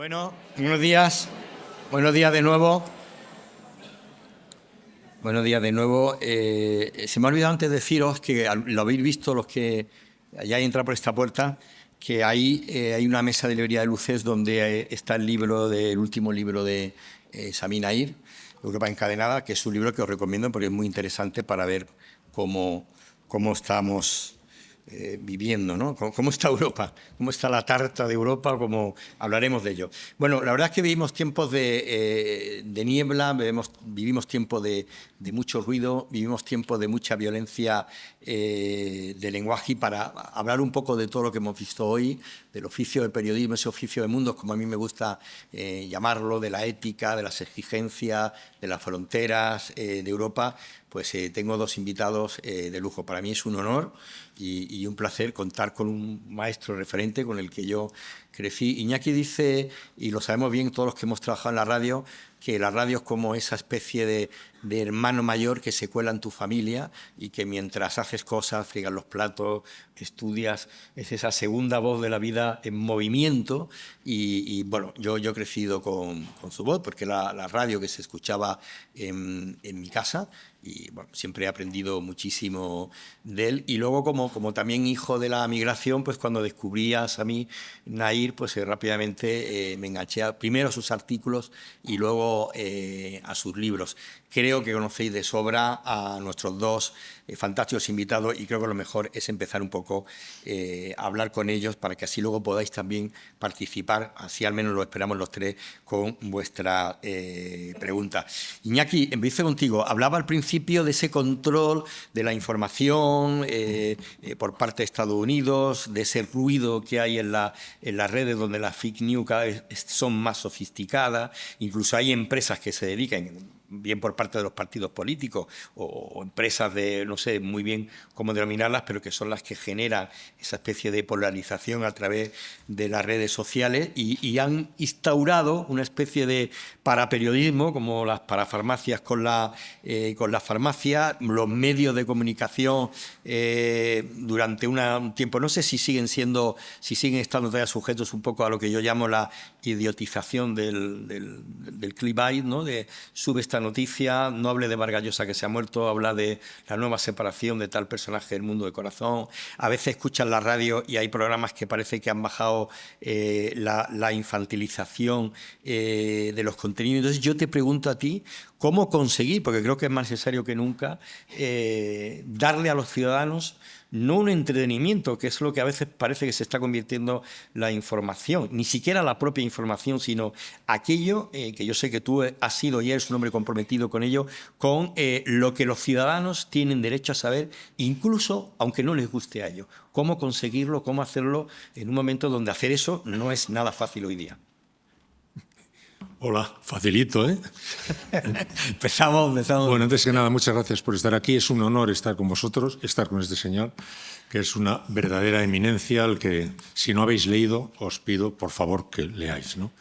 Bueno, buenos días. Buenos días de nuevo. Buenos días de nuevo. Se me ha olvidado antes deciros que lo habéis visto los que hayáis entrado por esta puerta, que hay una mesa de librería de luces donde está el último libro de Sami Naïr, Europa encadenada, que es un libro que os recomiendo porque es muy interesante para ver cómo estamos viviendo, ¿no? ¿Cómo está Europa? ¿Cómo está la tarta de Europa? ¿Cómo hablaremos de ello? Bueno, la verdad es que vivimos tiempos de niebla, vivimos tiempos de mucho ruido, vivimos tiempos de mucha violencia de lenguaje, y para hablar un poco de todo lo que hemos visto hoy, del oficio del periodismo, ese oficio de mundos, como a mí me gusta llamarlo, de la ética, de las exigencias, de las fronteras de Europa, pues tengo dos invitados de lujo. Para mí es un honor y un placer contar con un maestro referente con el que yo crecí. Iñaki dice, y lo sabemos bien todos los que hemos trabajado en la radio, que la radio es como esa especie de hermano mayor que se cuela en tu familia y que mientras haces cosas, friegas los platos, estudias, es esa segunda voz de la vida en movimiento. Y bueno, yo he crecido con su voz, porque la radio que se escuchaba en mi casa, y bueno, siempre he aprendido muchísimo de él. Y luego, como también hijo de la migración, pues cuando descubrí a Sami Naïr, pues rápidamente me enganché primero a sus artículos y luego a sus libros. Creo que conocéis de sobra a nuestros dos fantásticos invitados, y creo que lo mejor es empezar un poco a hablar con ellos para que así luego podáis también participar, así al menos lo esperamos los tres, con vuestra pregunta. Iñaki, empiezo contigo. Hablaba al principio de ese control de la información por parte de Estados Unidos, de ese ruido que hay en las redes donde las fake news cada vez son más sofisticadas. Incluso hay empresas que se dedican, bien por parte de los partidos políticos o empresas de, no sé muy bien cómo denominarlas, pero que son las que generan esa especie de polarización a través de las redes sociales, y han instaurado una especie de paraperiodismo, como las parafarmacias con la farmacia, los medios de comunicación durante un tiempo. No sé si siguen estando todavía sujetos un poco a lo que yo llamo la idiotización del clickbait, ¿no? De sube esta noticia, no hable de Vargas Llosa que se ha muerto, habla de la nueva separación de tal personaje del mundo de corazón. A veces escuchan la radio y hay programas que parece que han bajado la infantilización de los contenidos. Entonces yo te pregunto a ti, ¿cómo conseguir, porque creo que es más necesario que nunca, darle a los ciudadanos no un entretenimiento, que es lo que a veces parece que se está convirtiendo la información, ni siquiera la propia información, sino aquello que yo sé que tú has sido y eres un hombre comprometido con ello, con lo que los ciudadanos tienen derecho a saber, incluso aunque no les guste a ellos? ¿Cómo conseguirlo, cómo hacerlo en un momento donde hacer eso no es nada fácil hoy día? Hola, facilito, ¿eh? Empezamos. Bueno, antes que nada, muchas gracias por estar aquí. Es un honor estar con vosotros, estar con este señor, que es una verdadera eminencia, al que, si no habéis leído, os pido, por favor, que leáis, ¿no?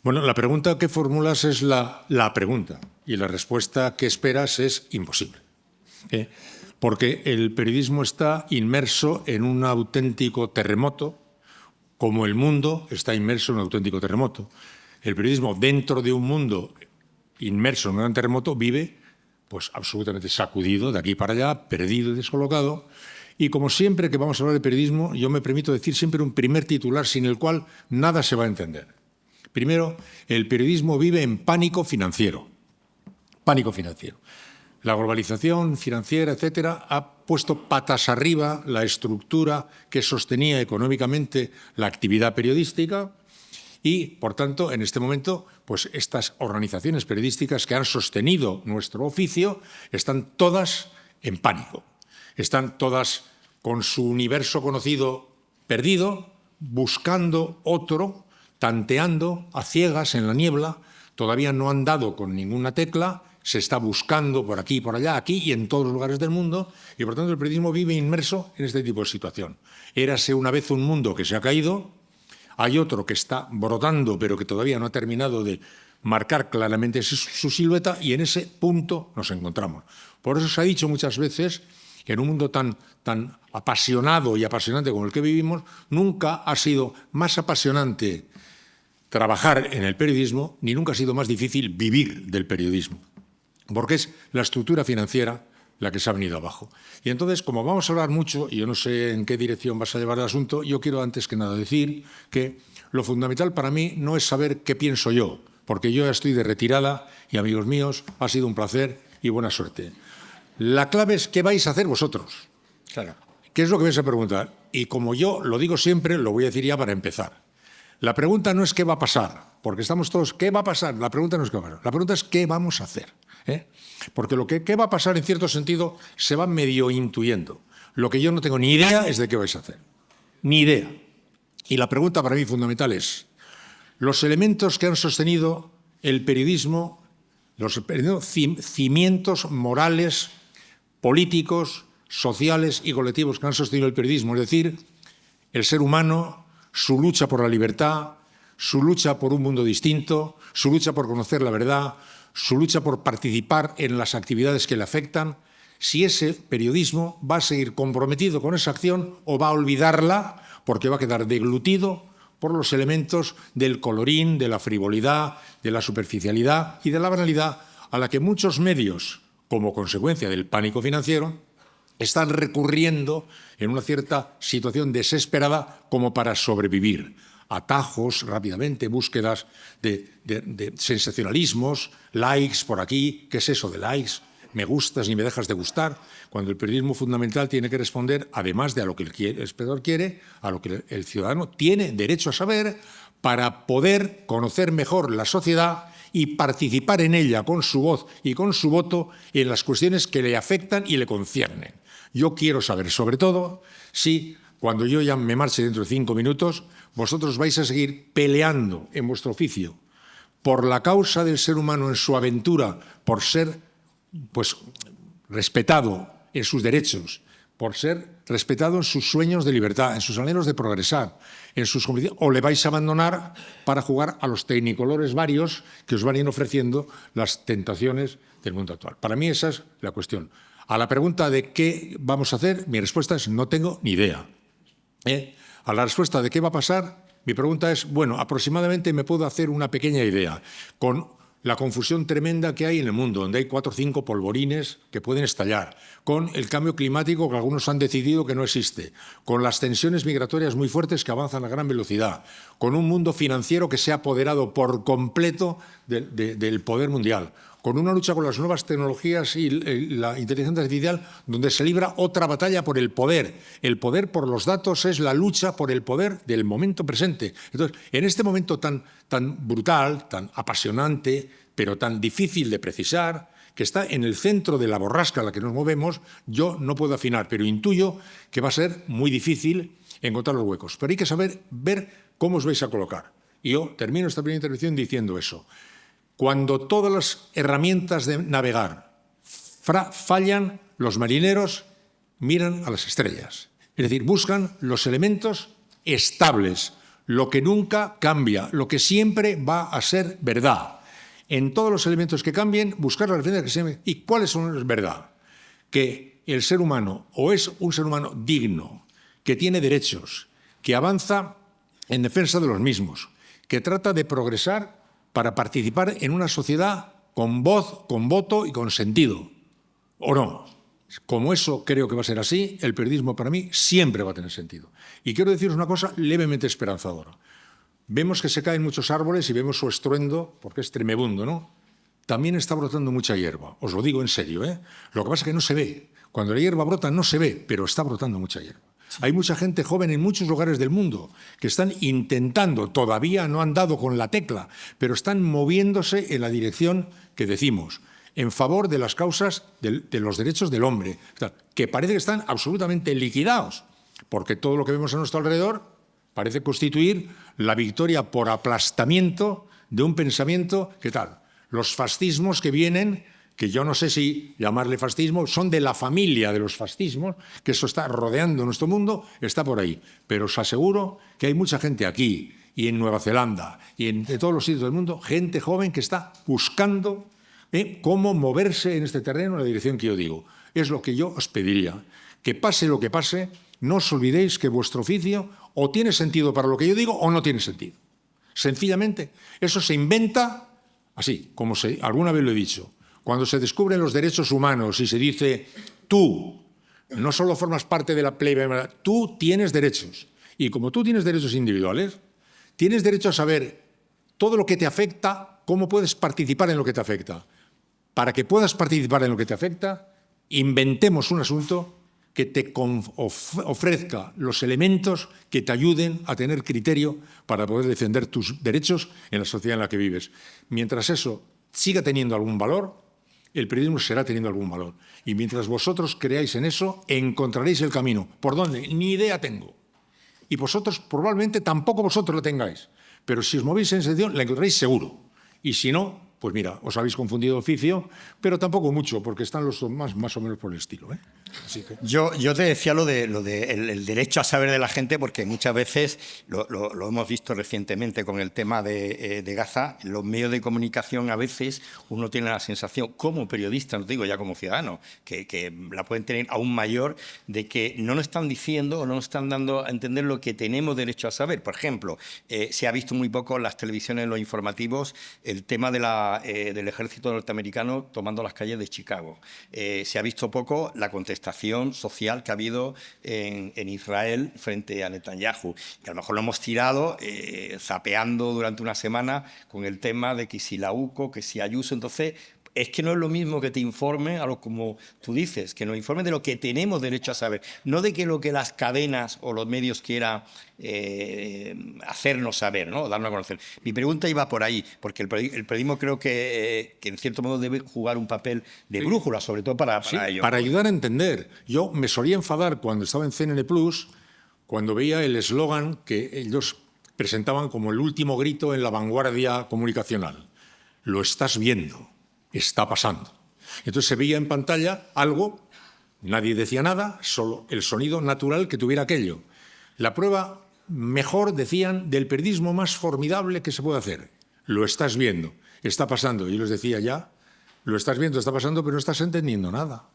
Bueno, la pregunta que formulas es la pregunta, y la respuesta que esperas es imposible, ¿eh? Porque el periodismo está inmerso en un auténtico terremoto, como el mundo está inmerso en un auténtico terremoto. El periodismo, dentro de un mundo inmerso en un gran terremoto, vive pues absolutamente sacudido de aquí para allá, perdido y descolocado. Y como siempre que vamos a hablar de periodismo, yo me permito decir siempre un primer titular sin el cual nada se va a entender. Primero, el periodismo vive en pánico financiero. Pánico financiero. La globalización financiera, etcétera, ha puesto patas arriba la estructura que sostenía económicamente la actividad periodística. Y, por tanto, en este momento, pues estas organizaciones periodísticas que han sostenido nuestro oficio están todas en pánico. Están todas con su universo conocido perdido, buscando otro, tanteando a ciegas en la niebla. Todavía no han dado con ninguna tecla, se está buscando por aquí, por allá, aquí y en todos los lugares del mundo, y por tanto el periodismo vive inmerso en este tipo de situación. Érase una vez un mundo que se ha caído. Hay otro que está brotando, pero que todavía no ha terminado de marcar claramente su silueta, y en ese punto nos encontramos. Por eso se ha dicho muchas veces que en un mundo tan apasionado y apasionante como el que vivimos, nunca ha sido más apasionante trabajar en el periodismo, ni nunca ha sido más difícil vivir del periodismo, porque es la estructura financiera la que se ha venido abajo. Y entonces, como vamos a hablar mucho, y yo no sé en qué dirección vas a llevar el asunto, yo quiero antes que nada decir que lo fundamental para mí no es saber qué pienso yo, porque yo ya estoy de retirada y, amigos míos, ha sido un placer y buena suerte. La clave es qué vais a hacer vosotros. Claro. ¿Qué es lo que vais a preguntar? Y como yo lo digo siempre, lo voy a decir ya para empezar. La pregunta no es qué va a pasar, porque estamos todos, ¿qué va a pasar? La pregunta no es qué va a pasar, la pregunta es qué vamos a hacer. Porque lo que qué va a pasar, en cierto sentido, se va medio intuyendo. Lo que yo no tengo ni idea es de qué vais a hacer. Ni idea. Y la pregunta para mí fundamental es, los elementos que han sostenido el periodismo, los cimientos morales, políticos, sociales y colectivos que han sostenido el periodismo, es decir, el ser humano, su lucha por la libertad, su lucha por un mundo distinto, su lucha por conocer la verdad, su lucha por participar en las actividades que le afectan, si ese periodismo va a seguir comprometido con esa acción o va a olvidarla porque va a quedar deglutido por los elementos del colorín, de la frivolidad, de la superficialidad y de la banalidad a la que muchos medios, como consecuencia del pánico financiero, están recurriendo en una cierta situación desesperada como para sobrevivir. Atajos rápidamente, búsquedas de sensacionalismos, likes por aquí. ¿Qué es eso de likes? Me gustas ni me dejas de gustar. Cuando el periodismo fundamental tiene que responder, además de a lo que el espectador quiere, a lo que el ciudadano tiene derecho a saber para poder conocer mejor la sociedad y participar en ella con su voz y con su voto en las cuestiones que le afectan y le conciernen. Yo quiero saber, sobre todo, si cuando yo ya me marche dentro de 5 minutos, vosotros vais a seguir peleando en vuestro oficio por la causa del ser humano en su aventura, por ser respetado en sus derechos, por ser respetado en sus sueños de libertad, en sus anhelos de progresar, en sus convicciones, o le vais a abandonar para jugar a los tecnicolores varios que os van a ir ofreciendo las tentaciones del mundo actual. Para mí esa es la cuestión. A la pregunta de qué vamos a hacer, mi respuesta es no tengo ni idea. A la respuesta de qué va a pasar, mi pregunta es, bueno, aproximadamente me puedo hacer una pequeña idea con la confusión tremenda que hay en el mundo, donde hay 4 o 5 polvorines que pueden estallar, con el cambio climático que algunos han decidido que no existe, con las tensiones migratorias muy fuertes que avanzan a gran velocidad, con un mundo financiero que se ha apoderado por completo del poder mundial, con una lucha con las nuevas tecnologías y la inteligencia artificial, donde se libra otra batalla por el poder. El poder por los datos es la lucha por el poder del momento presente. Entonces, en este momento tan brutal, tan apasionante, pero tan difícil de precisar, que está en el centro de la borrasca a la que nos movemos, yo no puedo afinar, pero intuyo que va a ser muy difícil encontrar los huecos. Pero hay que ver cómo os vais a colocar. Y yo termino esta primera intervención diciendo eso. Cuando todas las herramientas de navegar fallan, los marineros miran a las estrellas. Es decir, buscan los elementos estables, lo que nunca cambia, lo que siempre va a ser verdad. En todos los elementos que cambien, buscar la referencia que siempre. ¿Y cuáles son las verdad? Que el ser humano o es un ser humano digno, que tiene derechos, que avanza en defensa de los mismos, que trata de progresar para participar en una sociedad con voz, con voto y con sentido. ¿O no? Como eso creo que va a ser así, el periodismo para mí siempre va a tener sentido. Y quiero deciros una cosa levemente esperanzadora. Vemos que se caen muchos árboles y vemos su estruendo, porque es tremebundo, ¿no? También está brotando mucha hierba, os lo digo en serio, ¿eh? Lo que pasa es que no se ve. Cuando la hierba brota no se ve, pero está brotando mucha hierba. Sí. Hay mucha gente joven en muchos lugares del mundo que están intentando, todavía no han dado con la tecla, pero están moviéndose en la dirección que decimos, en favor de las causas de los derechos del hombre, que parece que están absolutamente liquidados, porque todo lo que vemos a nuestro alrededor parece constituir la victoria por aplastamiento de un pensamiento, ¿qué tal? Los fascismos que vienen, que yo no sé si llamarle fascismo, son de la familia de los fascismos, que eso está rodeando nuestro mundo, está por ahí. Pero os aseguro que hay mucha gente aquí y en Nueva Zelanda y en todos los sitios del mundo, gente joven que está buscando cómo moverse en este terreno en la dirección que yo digo. Es lo que yo os pediría. Que pase lo que pase, no os olvidéis que vuestro oficio o tiene sentido para lo que yo digo o no tiene sentido. Sencillamente, eso se inventa así, como alguna vez lo he dicho. Cuando se descubren los derechos humanos y se dice, tú no solo formas parte de la plebe, tú tienes derechos. Y como tú tienes derechos individuales, tienes derecho a saber todo lo que te afecta, cómo puedes participar en lo que te afecta. Para que puedas participar en lo que te afecta, inventemos un asunto que te ofrezca los elementos que te ayuden a tener criterio para poder defender tus derechos en la sociedad en la que vives. Mientras eso siga teniendo algún valor, el periodismo será teniendo algún valor. Y mientras vosotros creáis en eso, encontraréis el camino. ¿Por dónde? Ni idea tengo. Y vosotros, probablemente, tampoco vosotros lo tengáis. Pero si os movéis en esa dirección, la encontraréis seguro. Y si no, pues mira, os habéis confundido de oficio, pero tampoco mucho, porque están los más o menos por el estilo, ¿eh? Así que... Yo te decía lo de el derecho a saber de la gente, porque muchas veces lo hemos visto recientemente con el tema de Gaza. Los medios de comunicación, a veces uno tiene la sensación, como periodista, no te digo ya como ciudadano, que la pueden tener aún mayor, de que no nos están diciendo o no nos están dando a entender lo que tenemos derecho a saber. Por ejemplo, se ha visto muy poco en las televisiones, en los informativos, el tema del ejército norteamericano tomando las calles de Chicago. Se ha visto poco la contestación social que ha habido en Israel frente a Netanyahu. Y a lo mejor lo hemos tirado zapeando durante una semana con el tema de que si la UCO, que si Ayuso. Entonces, es que no es lo mismo que te informe, como tú dices, que nos informe de lo que tenemos derecho a saber, no de que lo que las cadenas o los medios quieran hacernos saber, ¿no? Darnos a conocer. Mi pregunta iba por ahí, porque el periodismo creo que en cierto modo debe jugar un papel de brújula, sobre todo para ello. Para ayudar a entender. Yo me solía enfadar cuando estaba en CNN Plus, cuando veía el eslogan que ellos presentaban como el último grito en la vanguardia comunicacional. Lo estás viendo. Está pasando. Entonces se veía en pantalla algo, nadie decía nada, solo el sonido natural que tuviera aquello. La prueba mejor, decían, del periodismo más formidable que se puede hacer. Lo estás viendo, está pasando. Y yo les decía ya, lo estás viendo, está pasando, pero no estás entendiendo nada.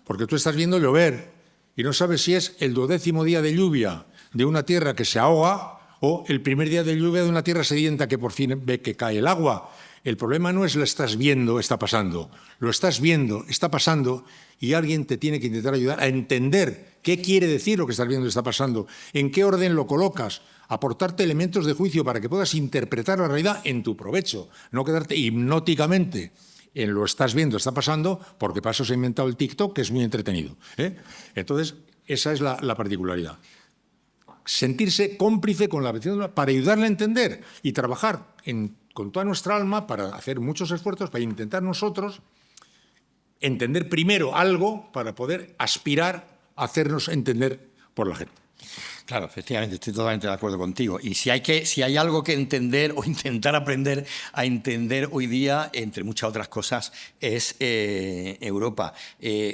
Porque tú estás viendo llover y no sabes si es el 12º día de lluvia de una tierra que se ahoga o el primer día de lluvia de una tierra sedienta que por fin ve que cae el agua. El problema no es lo estás viendo, está pasando. Lo estás viendo, está pasando, y alguien te tiene que intentar ayudar a entender qué quiere decir lo que estás viendo, está pasando, en qué orden lo colocas, aportarte elementos de juicio para que puedas interpretar la realidad en tu provecho, no quedarte hipnóticamente en lo estás viendo, está pasando, porque para eso se ha inventado el TikTok, que es muy entretenido, ¿eh? Entonces, esa es la particularidad. Sentirse cómplice con la vecina para ayudarle a entender y trabajar con toda nuestra alma para hacer muchos esfuerzos para intentar nosotros entender primero algo para poder aspirar a hacernos entender por la gente. Claro, efectivamente, estoy totalmente de acuerdo contigo. Y si hay algo que entender o intentar aprender a entender hoy día, entre muchas otras cosas, es Europa.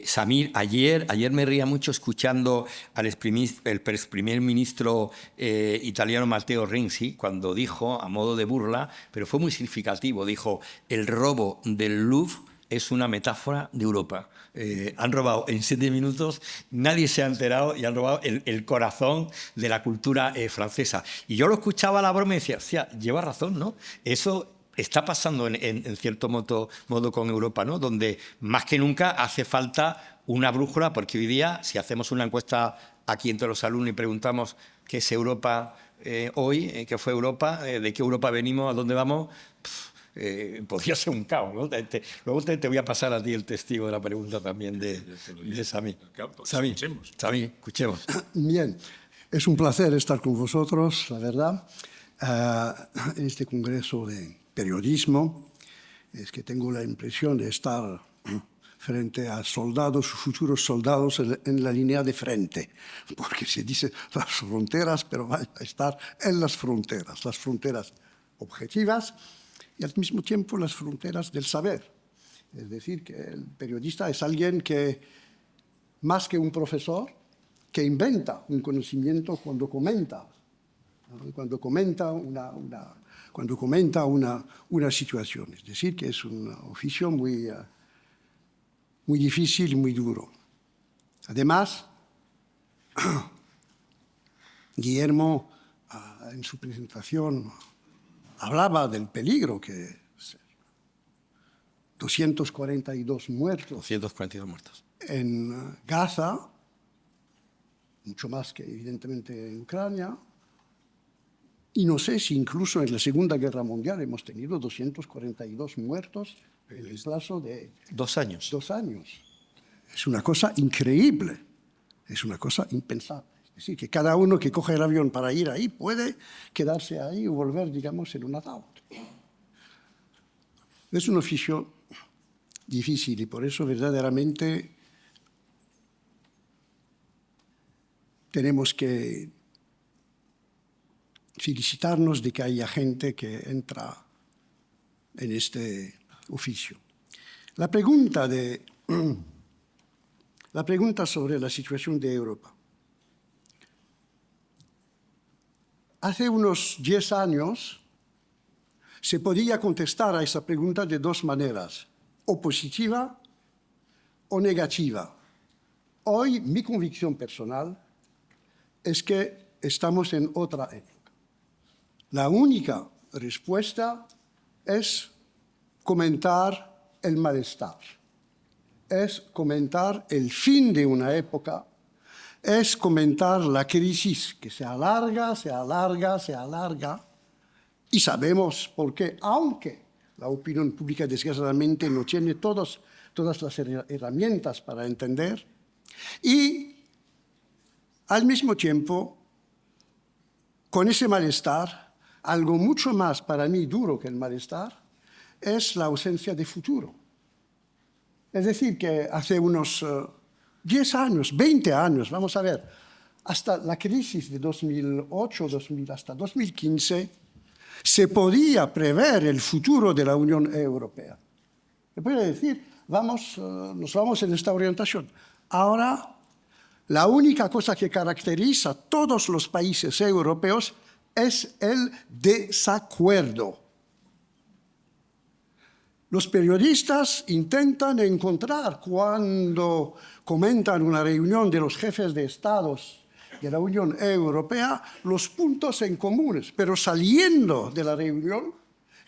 Samir, ayer me reía mucho escuchando al primer ministro italiano Matteo Renzi, cuando dijo, a modo de burla, pero fue muy significativo, dijo, el robo del Louvre es una metáfora de Europa. Han robado en 7 minutos, nadie se ha enterado, y han robado el corazón de la cultura francesa. Y yo lo escuchaba a la broma y decía, hostia, lleva razón, ¿no? Eso está pasando en cierto modo con Europa, ¿no? Donde más que nunca hace falta una brújula, porque hoy día, si hacemos una encuesta aquí entre los alumnos y preguntamos qué es Europa hoy, qué fue Europa, de qué Europa venimos, a dónde vamos, podría ser un caos, ¿no? Luego te voy a pasar a ti el testigo de la pregunta también de Samir. Samir, escuchemos. Bien, es un placer estar con vosotros, la verdad, en este congreso de periodismo. Es que tengo la impresión de estar frente a soldados, futuros soldados en la línea de frente, porque se dice las fronteras, pero va a estar en las fronteras objetivas, y al mismo tiempo las fronteras del saber. Es decir, que el periodista es alguien que, más que un profesor, que inventa un conocimiento cuando comenta, ¿no? Cuando comenta una situación. Es decir, que es un oficio muy difícil y muy duro. Además, Guillermo, en su presentación, hablaba del peligro que 242 muertos 242 muertos. en Gaza, mucho más que evidentemente en Ucrania, y no sé si incluso en la Segunda Guerra Mundial hemos tenido 242 muertos en el plazo de 2 años. 2 años. Es una cosa increíble, es una cosa impensable. Es decir, que cada uno que coge el avión para ir ahí puede quedarse ahí o volver, digamos, en un ataúd. Es un oficio difícil y por eso verdaderamente tenemos que felicitarnos de que haya gente que entra en este oficio. La pregunta sobre la situación de Europa. Hace unos 10 años se podía contestar a esa pregunta de 2 maneras, o positiva o negativa. Hoy mi convicción personal es que estamos en otra época. La única respuesta es comentar el malestar, es comentar el fin de una época, es comentar la crisis que se alarga, se alarga, se alarga, y sabemos por qué, aunque la opinión pública desgraciadamente no tiene todas las herramientas para entender, y al mismo tiempo, con ese malestar, algo mucho más para mí duro que el malestar es la ausencia de futuro. Es decir, que hace unos 10 años, 20 años, vamos a ver, hasta la crisis de 2008, hasta 2015, se podía prever el futuro de la Unión Europea. Se puede decir, nos vamos en esta orientación. Ahora, la única cosa que caracteriza a todos los países europeos es el desacuerdo. Los periodistas intentan encontrar, cuando comentan una reunión de los jefes de estados de la Unión Europea, los puntos en comunes, pero saliendo de la reunión,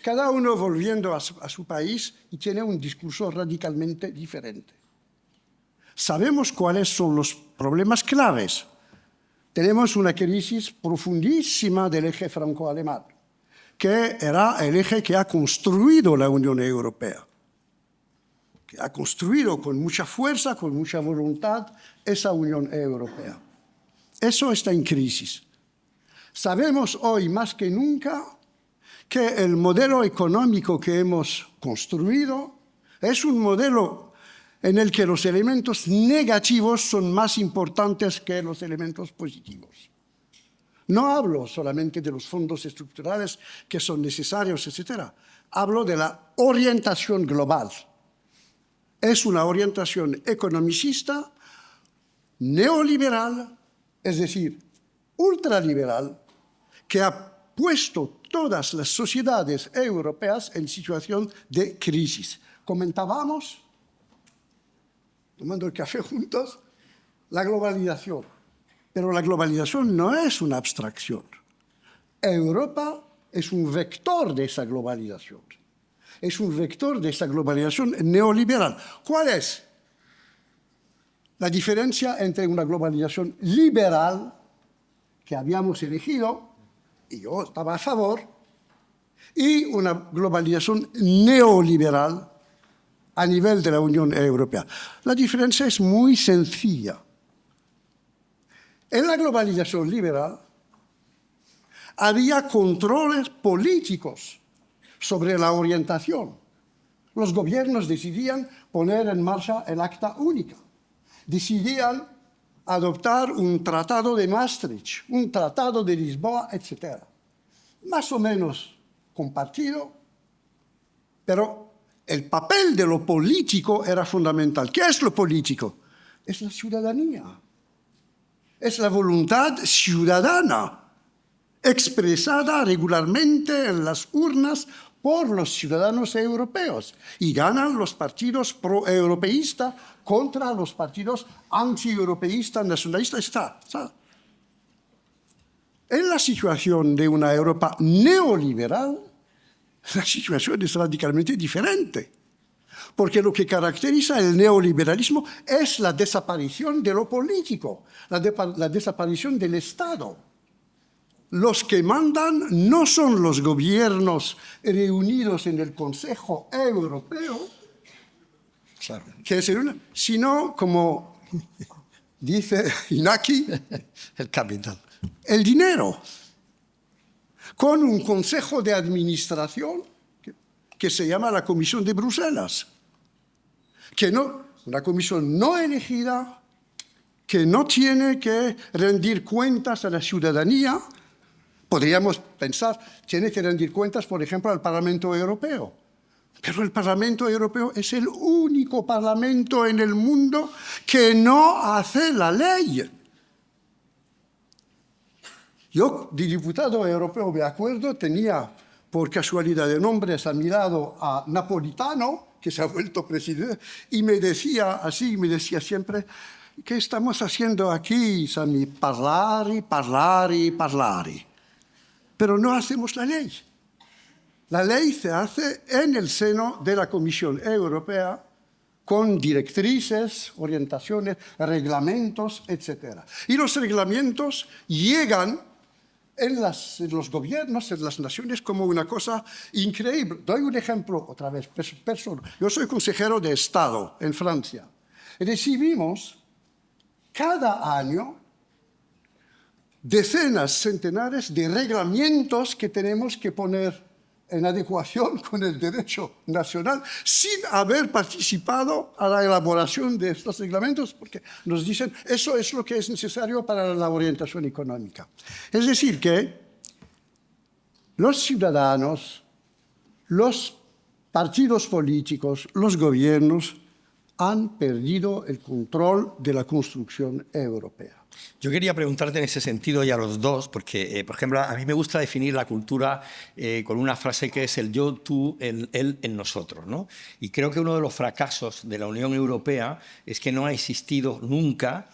cada uno volviendo a su país y tiene un discurso radicalmente diferente. Sabemos cuáles son los problemas claves. Tenemos una crisis profundísima del eje franco-alemán, que era el eje que ha construido la Unión Europea, que ha construido con mucha fuerza, con mucha voluntad, esa Unión Europea. Eso está en crisis. Sabemos hoy más que nunca que el modelo económico que hemos construido es un modelo en el que los elementos negativos son más importantes que los elementos positivos. No hablo solamente de los fondos estructurales que son necesarios, etc. Hablo de la orientación global. Es una orientación economicista, neoliberal, es decir, ultraliberal, que ha puesto todas las sociedades europeas en situación de crisis. Comentábamos, tomando el café juntos, la globalización. Pero la globalización no es una abstracción. Europa es un vector de esa globalización. Es un vector de esa globalización neoliberal. ¿Cuál es la diferencia entre una globalización liberal, que habíamos elegido, y yo estaba a favor, y una globalización neoliberal a nivel de la Unión Europea? La diferencia es muy sencilla. En la globalización liberal había controles políticos sobre la orientación. Los gobiernos decidían poner en marcha el Acta Única. Decidían adoptar un tratado de Maastricht, un tratado de Lisboa, etc. Más o menos compartido, pero el papel de lo político era fundamental. ¿Qué es lo político? Es la ciudadanía. Es la voluntad ciudadana, expresada regularmente en las urnas por los ciudadanos europeos. Y ganan los partidos pro-europeístas contra los partidos anti-europeístas, nacionalistas, etc. En la situación de una Europa neoliberal, la situación es radicalmente diferente. Porque lo que caracteriza el neoliberalismo es la desaparición de lo político, la desaparición del Estado. Los que mandan no son los gobiernos reunidos en el Consejo Europeo, Claro. sino, como dice Iñaki, El capital. el dinero, con un consejo de administración que se llama la Comisión de Bruselas, una comisión no elegida, que no tiene que rendir cuentas a la ciudadanía. Podríamos pensar, tiene que rendir cuentas, por ejemplo, al Parlamento Europeo. Pero el Parlamento Europeo es el único parlamento en el mundo que no hace la ley. Yo, de diputado europeo, me acuerdo, tenía por casualidad de nombres a mi lado a Napolitano, que se ha vuelto presidente, y me decía siempre, ¿qué estamos haciendo aquí, Sami? Parlare, parlare, parlare. Pero no hacemos la ley. La ley se hace en el seno de la Comisión Europea con directrices, orientaciones, reglamentos, etc. Y los reglamentos llegan en los gobiernos, en las naciones, como una cosa increíble. Doy un ejemplo otra vez, personal. Yo soy consejero de Estado en Francia. Recibimos cada año decenas, centenares de reglamentos que tenemos que poner en adecuación con el derecho nacional sin haber participado a la elaboración de estos reglamentos, porque nos dicen eso es lo que es necesario para la orientación económica. Es decir, que los ciudadanos, los partidos políticos, los gobiernos han perdido el control de la construcción europea. Yo quería preguntarte en ese sentido y a los dos, porque, por ejemplo, a mí me gusta definir la cultura con una frase que es el yo, tú, el él, en nosotros, ¿no? Y creo que uno de los fracasos de la Unión Europea es que no ha existido nunca,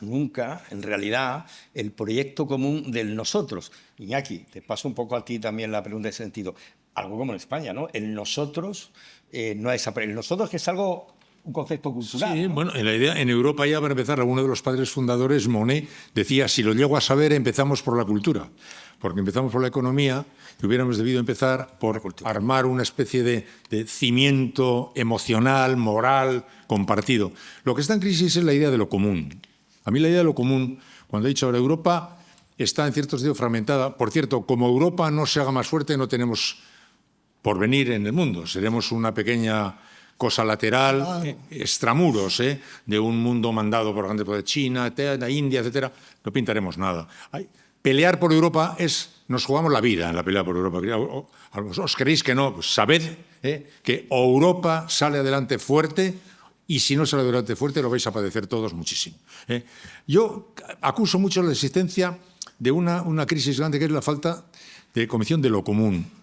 en realidad, el proyecto común del nosotros. Iñaki, te paso un poco a ti también la pregunta en ese sentido. Algo como en España, ¿no? El nosotros no ha desaparecido. El nosotros, que es algo... un concepto cultural. Sí, ¿no? bueno, en la idea, en Europa ya para empezar, alguno de los padres fundadores, Monnet, decía, si lo llego a saber, empezamos por la cultura, porque empezamos por la economía y hubiéramos debido empezar por armar una especie de cimiento emocional, moral, compartido. Lo que está en crisis es la idea de lo común. A mí la idea de lo común, cuando he dicho ahora Europa, está en cierto sentido fragmentada. Por cierto, como Europa no se haga más fuerte, no tenemos porvenir en el mundo. Seremos una pequeña cosa lateral, extramuros, de un mundo mandado por ejemplo de China, de India, etcétera. No pintaremos nada. Pelear por Europa nos jugamos la vida en la pelea por Europa. ¿Os creéis que no? Pues sabed que Europa sale adelante fuerte y si no sale adelante fuerte lo vais a padecer todos muchísimo. Yo acuso mucho la existencia de una crisis grande que es la falta de convicción de lo común.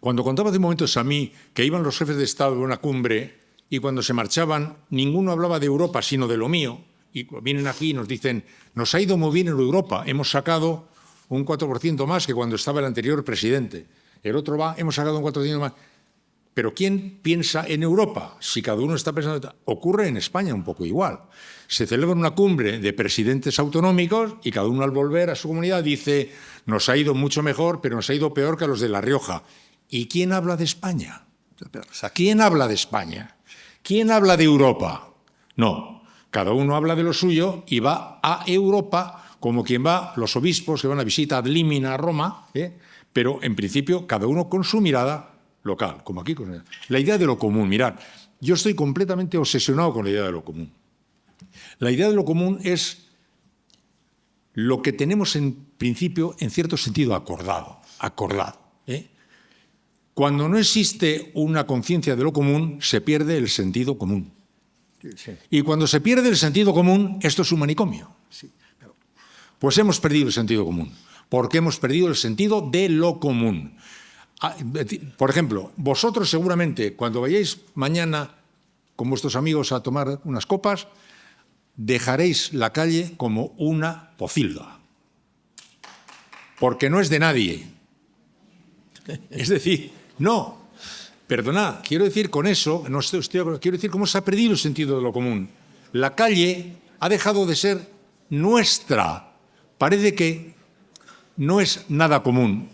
Cuando contaba hace un momento a mí que iban los jefes de Estado a una cumbre y cuando se marchaban ninguno hablaba de Europa sino de lo mío, y vienen aquí y nos dicen, nos ha ido muy bien en Europa, hemos sacado un 4% más que cuando estaba el anterior presidente. El otro hemos sacado un 4% más. Pero ¿quién piensa en Europa? Si cada uno está pensando... Ocurre en España un poco igual. Se celebra una cumbre de presidentes autonómicos y cada uno al volver a su comunidad dice, nos ha ido mucho mejor, pero nos ha ido peor que a los de La Rioja. ¿Y quién habla de España? ¿Quién habla de España? ¿Quién habla de Europa? No, cada uno habla de lo suyo y va a Europa como quien va, los obispos que van a visita ad limina a Roma, pero en principio cada uno con su mirada local, como aquí. La idea de lo común, mirad, yo estoy completamente obsesionado con la idea de lo común. La idea de lo común es lo que tenemos en principio, en cierto sentido, acordado. Cuando no existe una conciencia de lo común, se pierde el sentido común. Sí. Y cuando se pierde el sentido común, esto es un manicomio. Sí, pero... Pues hemos perdido el sentido común, porque hemos perdido el sentido de lo común. Por ejemplo, vosotros seguramente, cuando vayáis mañana con vuestros amigos a tomar unas copas, dejaréis la calle como una pocilga, porque no es de nadie. Es decir, no, Perdonad, quiero decir con eso, quiero decir cómo se ha perdido el sentido de lo común. La calle ha dejado de ser nuestra. Parece que no es nada común.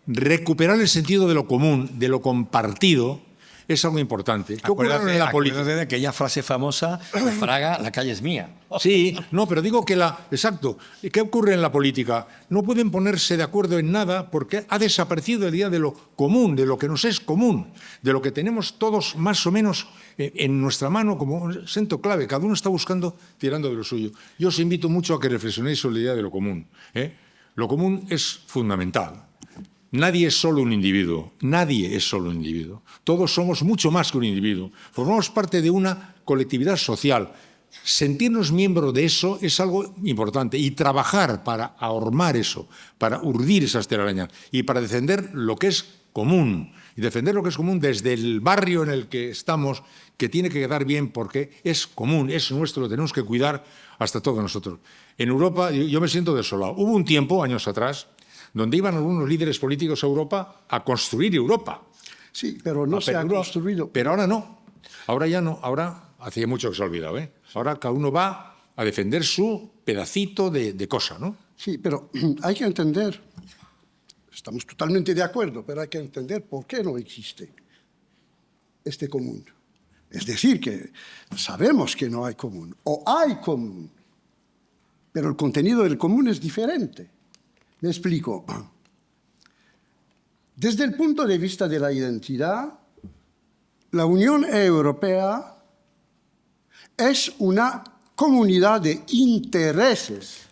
Recuperar el sentido de lo común, de lo compartido, es algo importante. ¿Qué ocurre en la política? Acuérdate de aquella frase famosa de Fraga, la calle es mía. Sí, no, pero digo que exacto. ¿Qué ocurre en la política? No pueden ponerse de acuerdo en nada porque ha desaparecido el día de lo común, de lo que nos es común, de lo que tenemos todos más o menos en nuestra mano como un sento clave. Cada uno está buscando, tirando de lo suyo. Yo os invito mucho a que reflexionéis sobre la idea de lo común. Lo común es fundamental. Nadie es solo un individuo, nadie es solo un individuo. Todos somos mucho más que un individuo. Formamos parte de una colectividad social. Sentirnos miembros de eso es algo importante y trabajar para ahormar eso, para urdir esas telarañas y para defender lo que es común. Y defender lo que es común desde el barrio en el que estamos, que tiene que quedar bien porque es común, es nuestro, lo tenemos que cuidar hasta todos nosotros. En Europa yo me siento desolado. Hubo un tiempo, años atrás, donde iban algunos líderes políticos a Europa a construir Europa. Sí, pero no se ha construido. Pero ahora no. Ahora ya no. Ahora hacía mucho que se ha olvidado. Ahora cada uno va a defender su pedacito de cosa, ¿no? Sí, pero hay que entender, estamos totalmente de acuerdo, pero hay que entender por qué no existe este común. Es decir, que sabemos que no hay común, o hay común, pero el contenido del común es diferente. Me explico. Desde el punto de vista de la identidad, la Unión Europea es una comunidad de intereses.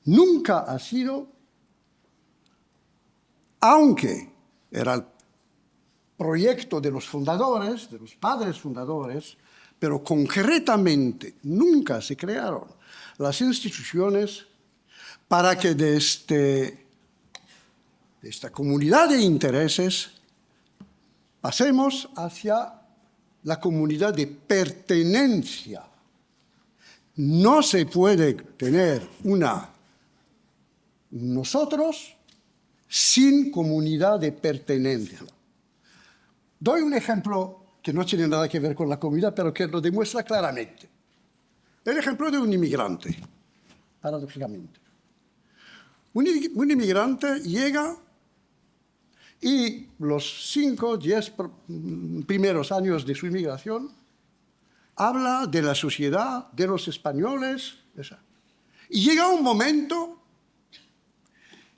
Nunca ha sido, aunque era el proyecto de los fundadores, de los padres fundadores, pero concretamente nunca se crearon las instituciones para que de esta comunidad de intereses pasemos hacia la comunidad de pertenencia. No se puede tener nosotros sin comunidad de pertenencia. Doy un ejemplo que no tiene nada que ver con la comunidad, pero que lo demuestra claramente. El ejemplo de un inmigrante, paradójicamente. Un inmigrante llega y los 5, 10 primeros años de su inmigración habla de la sociedad, de los españoles. Y llega un momento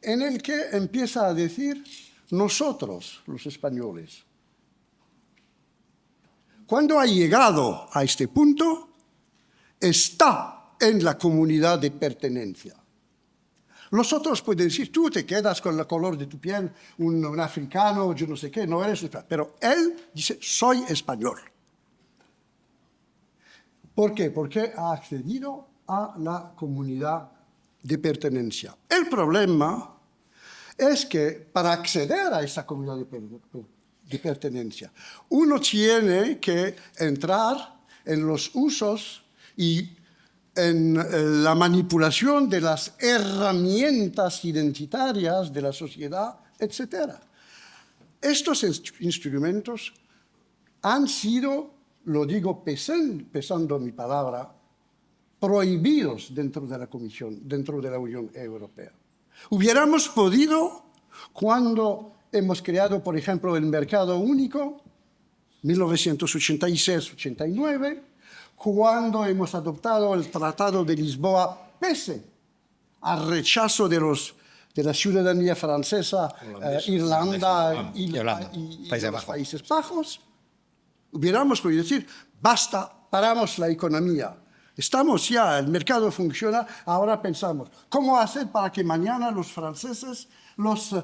en el que empieza a decir nosotros, los españoles. Cuando ha llegado a este punto, está en la comunidad de pertenencia. Los otros pueden decir, tú te quedas con el color de tu piel, un africano, yo no sé qué, no eres español. Pero él dice, soy español. ¿Por qué? Porque ha accedido a la comunidad de pertenencia. El problema es que para acceder a esa comunidad de pertenencia, uno tiene que entrar en los usos y en la manipulación de las herramientas identitarias de la sociedad, etc. Estos instrumentos han sido, lo digo pesando mi palabra, prohibidos dentro de la Comisión, dentro de la Unión Europea. Hubiéramos podido, cuando hemos creado, por ejemplo, el mercado único, 1986-89, cuando hemos adoptado el Tratado de Lisboa, pese al rechazo de la ciudadanía francesa, Irlanda y los Países Bajos, hubiéramos podido decir, basta, paramos la economía. Estamos ya, el mercado funciona, ahora pensamos, ¿cómo hacer para que mañana los franceses, los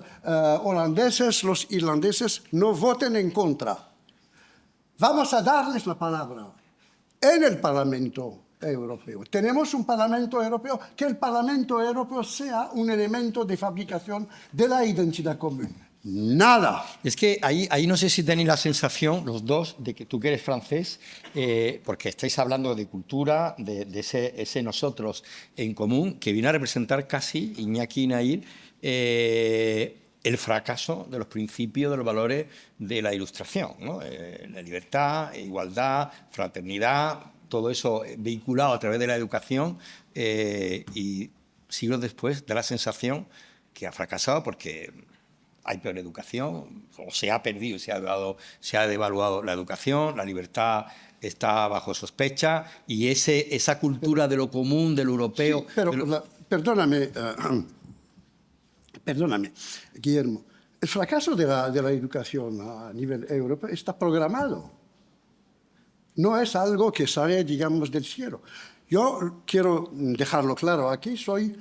holandeses, los irlandeses no voten en contra? Vamos a darles la palabra en el Parlamento Europeo. Tenemos un Parlamento Europeo, que el Parlamento Europeo sea un elemento de fabricación de la identidad común. Nada. Es que ahí no sé si tenéis la sensación, los dos, de que tú que eres francés, porque estáis hablando de cultura, de ese nosotros en común, que viene a representar casi, Iñaki y Nair, el fracaso de los principios, de los valores de la Ilustración, ¿no? La libertad, igualdad, fraternidad, todo eso vehiculado a través de la educación, y siglos después da la sensación que ha fracasado porque hay peor educación, o se ha perdido, se ha devaluado la educación, la libertad está bajo sospecha, y esa cultura de lo común, de lo europeo... Sí, pero perdóname, Guillermo, el fracaso de la educación a nivel europeo está programado. No es algo que sale, digamos, del cielo. Yo quiero dejarlo claro aquí, soy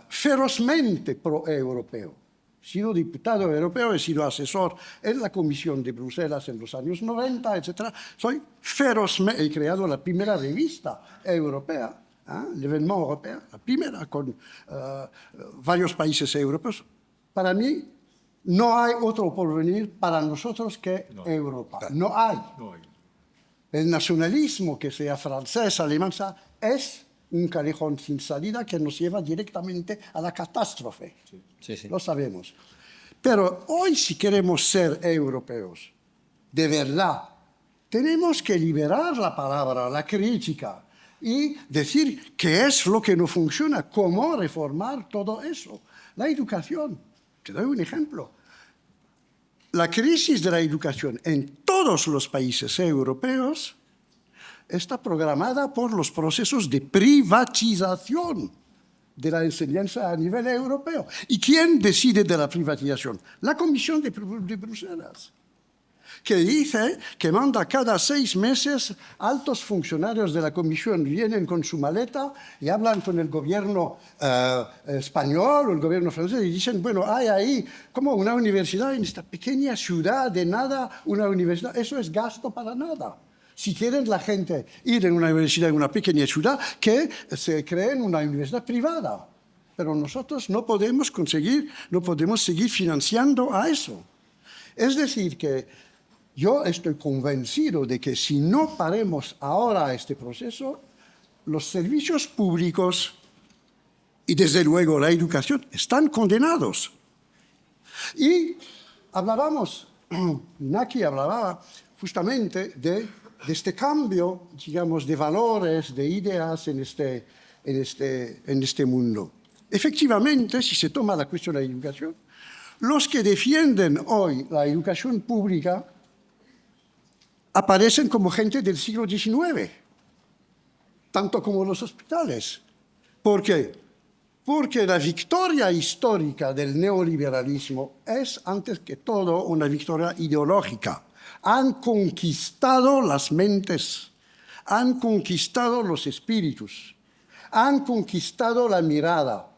ferozmente pro-europeo. He sido diputado europeo, he sido asesor en la Comisión de Bruselas en los años 90, etc. Soy ferozmente, he creado la primera revista europea, l'Événement europeo, la primera, con varios países europeos. Para mí, no hay otro porvenir para nosotros que Europa. No hay. El nacionalismo, que sea francés, alemán, es un callejón sin salida que nos lleva directamente a la catástrofe. Sí, sí. Lo sabemos. Pero hoy, si queremos ser europeos, de verdad, tenemos que liberar la palabra, la crítica, y decir qué es lo que no funciona, cómo reformar todo eso. La educación. Te doy un ejemplo. La crisis de la educación en todos los países europeos está programada por los procesos de privatización de la enseñanza a nivel europeo. ¿Y quién decide de la privatización? La Comisión de Bruselas, que dice que manda cada 6 meses altos funcionarios de la Comisión, vienen con su maleta y hablan con el gobierno español o el gobierno francés y dicen, bueno, hay ahí como una universidad en esta pequeña ciudad de nada, una universidad, eso es gasto para nada. Si quieren la gente ir en una universidad en una pequeña ciudad, que se creen una universidad privada. Pero nosotros no podemos seguir financiando a eso. Es decir, que yo estoy convencido de que si no paremos ahora este proceso, los servicios públicos y desde luego la educación están condenados. Y hablábamos, Iñaki hablaba justamente de este cambio, digamos, de valores, de ideas en este mundo. Efectivamente, si se toma la cuestión de la educación, los que defienden hoy la educación pública aparecen como gente del siglo XIX, tanto como los hospitales. ¿Por qué? Porque la victoria histórica del neoliberalismo es, antes que todo, una victoria ideológica. Han conquistado las mentes, han conquistado los espíritus, han conquistado la mirada.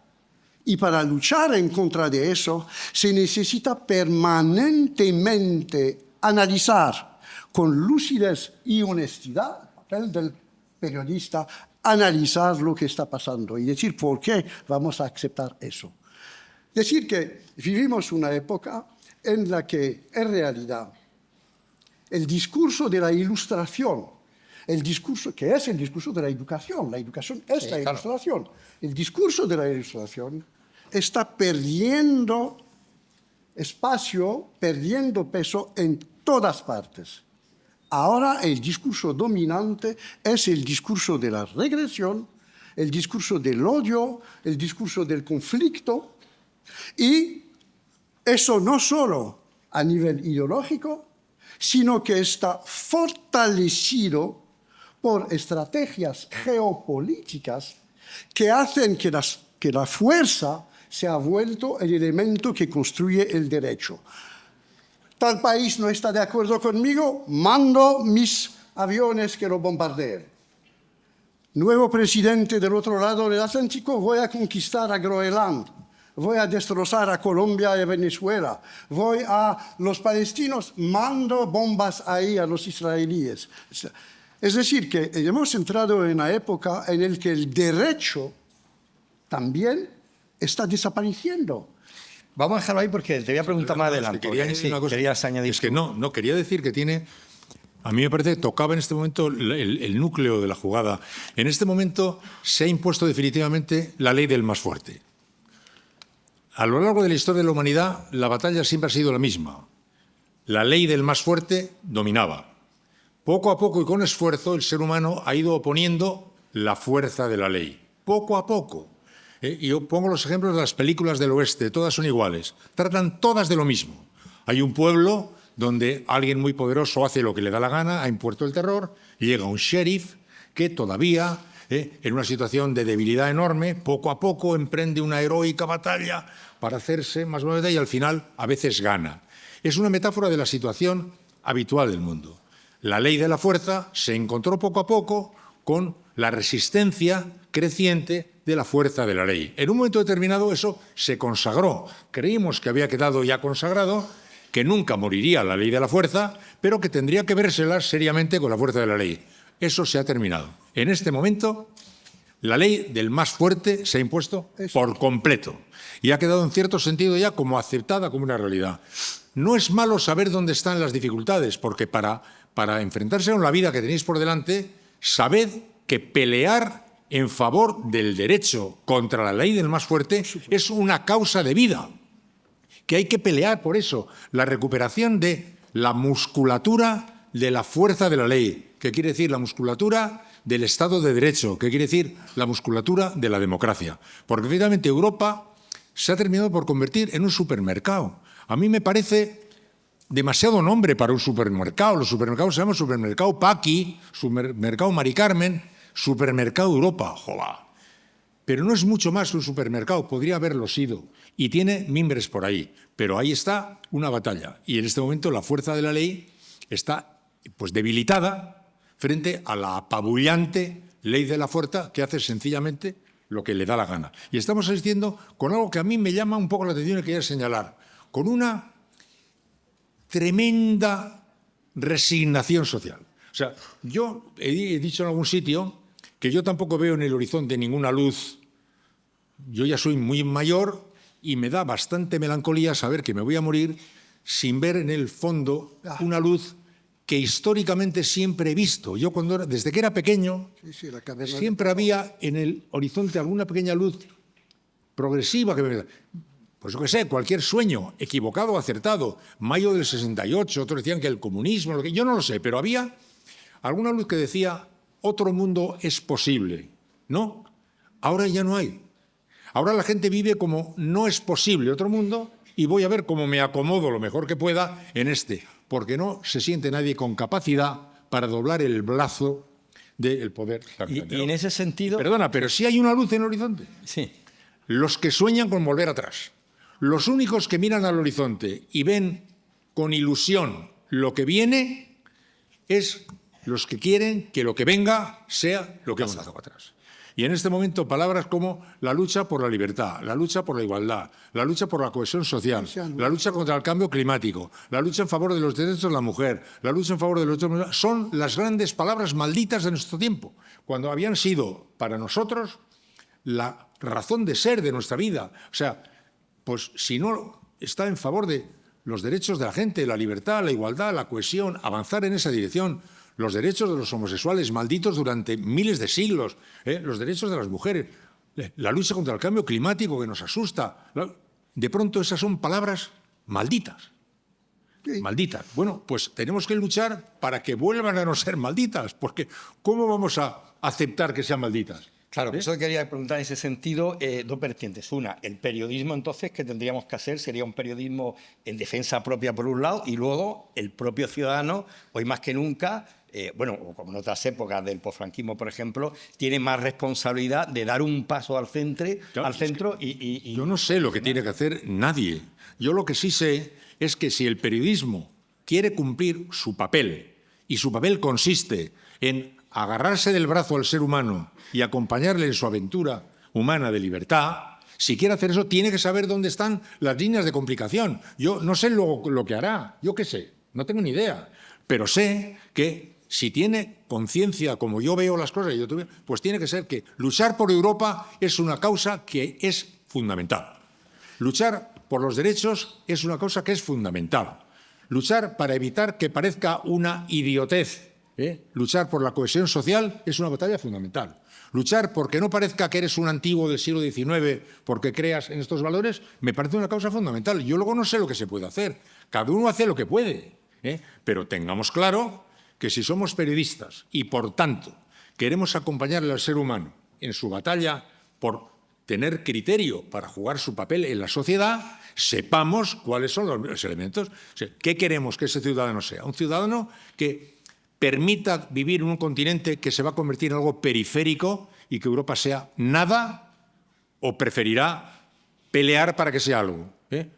Y para luchar en contra de eso, se necesita permanentemente analizar con lucidez y honestidad, el papel del periodista, analizar lo que está pasando y decir por qué vamos a aceptar eso. Decir que vivimos una época en la que, en realidad, el discurso de la ilustración, el discurso que es el discurso de la educación es la ilustración, el discurso de la ilustración está perdiendo espacio, perdiendo peso en todas partes. Ahora el discurso dominante es el discurso de la regresión, el discurso del odio, el discurso del conflicto, y eso no solo a nivel ideológico, sino que está fortalecido por estrategias geopolíticas que hacen que la fuerza se ha vuelto el elemento que construye el derecho. Tal país no está de acuerdo conmigo, mando mis aviones que lo bombardeen. Nuevo presidente del otro lado del Atlántico, voy a conquistar a Groenland, voy a destrozar a Colombia y a Venezuela, voy a los palestinos, mando bombas ahí a los israelíes. Es decir, que hemos entrado en una época en la que el derecho también está desapareciendo. Vamos a dejarlo ahí porque te voy a preguntar más adelante. Quería añadir una cosa. Querías añadir. Es que no, quería decir que tiene... A mí me parece que tocaba en este momento el núcleo de la jugada. En este momento se ha impuesto definitivamente la ley del más fuerte. A lo largo de la historia de la humanidad, la batalla siempre ha sido la misma. La ley del más fuerte dominaba. Poco a poco y con esfuerzo, el ser humano ha ido oponiendo la fuerza de la ley. Poco a poco. Y yo pongo los ejemplos de las películas del oeste, todas son iguales. Tratan todas de lo mismo. Hay un pueblo donde alguien muy poderoso hace lo que le da la gana, ha impuesto el terror, llega un sheriff que todavía, en una situación de debilidad enorme, poco a poco emprende una heroica batalla para hacerse más fuerte y al final a veces gana. Es una metáfora de la situación habitual del mundo. La ley de la fuerza se encontró poco a poco con la resistencia creciente de la fuerza de la ley. En un momento determinado eso se consagró. Creímos que había quedado ya consagrado, que nunca moriría la ley de la fuerza, pero que tendría que vérselas seriamente con la fuerza de la ley. Eso se ha terminado. En este momento, la ley del más fuerte se ha impuesto por completo y ha quedado en cierto sentido ya como aceptada como una realidad. No es malo saber dónde están las dificultades, porque para enfrentarse a la vida que tenéis por delante, sabed que pelear en favor del derecho contra la ley del más fuerte es una causa de vida, que hay que pelear por eso. La recuperación de la musculatura de la fuerza de la ley, que quiere decir la musculatura del Estado de Derecho, que quiere decir la musculatura de la democracia. Porque finalmente Europa se ha terminado por convertir en un supermercado. A mí me parece demasiado nombre para un supermercado. Los supermercados se llaman Supermercado Paqui, Supermercado Mari Carmen, Supermercado Europa. ¡Jola! Pero no es mucho más que un supermercado, podría haberlo sido, y tiene mimbres por ahí. Pero ahí está una batalla, y en este momento la fuerza de la ley está pues debilitada frente a la apabullante ley de la fuerza que hace sencillamente lo que le da la gana. Y estamos asistiendo con algo que a mí me llama un poco la atención y quería señalar, con una tremenda resignación social. O sea, yo he dicho en algún sitio que yo tampoco veo en el horizonte ninguna luz. Yo ya soy muy mayor y me da bastante melancolía saber que me voy a morir sin ver en el fondo una luz que históricamente siempre he visto. Yo desde que era pequeño, siempre había en el horizonte alguna pequeña luz progresiva que pues yo qué sé, cualquier sueño, equivocado o acertado. Mayo del 68, otros decían que el comunismo, yo no lo sé, pero había alguna luz que decía otro mundo es posible. No, ahora ya no hay. Ahora la gente vive como no es posible otro mundo y voy a ver cómo me acomodo lo mejor que pueda en este, porque no se siente nadie con capacidad para doblar el brazo del poder. Y en ese sentido... Perdona, pero sí hay una luz en el horizonte. Sí. Los que sueñan con volver atrás. Los únicos que miran al horizonte y ven con ilusión lo que viene es los que quieren que lo que venga sea lo que hemos dejado atrás. Y en este momento palabras como la lucha por la libertad, la lucha por la igualdad, la lucha por la cohesión social, la lucha contra el cambio climático, la lucha en favor de los derechos de la mujer, la lucha en favor de los derechos de la mujer, son las grandes palabras malditas de nuestro tiempo, cuando habían sido para nosotros la razón de ser de nuestra vida. O sea, pues si no está en favor de los derechos de la gente, la libertad, la igualdad, la cohesión, avanzar en esa dirección, los derechos de los homosexuales malditos durante miles de siglos, los derechos de las mujeres, la lucha contra el cambio climático que nos asusta. De pronto esas son palabras malditas. Sí. Malditas. Bueno, pues tenemos que luchar para que vuelvan a no ser malditas, porque ¿cómo vamos a aceptar que sean malditas? Claro, eso quería preguntar en ese sentido, dos vertientes. Una, el periodismo entonces que tendríamos que hacer sería un periodismo en defensa propia por un lado y luego el propio ciudadano, hoy más que nunca, bueno, como en otras épocas del posfranquismo, por ejemplo, tiene más responsabilidad de dar un paso al centro y... Yo no sé lo que tiene que hacer nadie. Yo lo que sí sé es que si el periodismo quiere cumplir su papel, y su papel consiste en agarrarse del brazo al ser humano y acompañarle en su aventura humana de libertad, si quiere hacer eso, tiene que saber dónde están las líneas de complicación. Yo no sé lo que hará, yo qué sé, no tengo ni idea, pero sé que si tiene conciencia, como yo veo las cosas, pues tiene que ser que luchar por Europa es una causa que es fundamental. Luchar por los derechos es una cosa que es fundamental. Luchar para evitar que parezca una idiotez. Luchar por la cohesión social es una batalla fundamental. Luchar porque no parezca que eres un antiguo del siglo XIX porque creas en estos valores, me parece una causa fundamental. Yo luego no sé lo que se puede hacer. Cada uno hace lo que puede, ¿eh? Pero tengamos claro que si somos periodistas y, por tanto, queremos acompañarle al ser humano en su batalla por tener criterio para jugar su papel en la sociedad, sepamos cuáles son los elementos. O sea, ¿qué queremos que ese ciudadano sea? Un ciudadano que permita vivir en un continente que se va a convertir en algo periférico y que Europa sea nada, o preferirá pelear para que sea algo, ¿eh?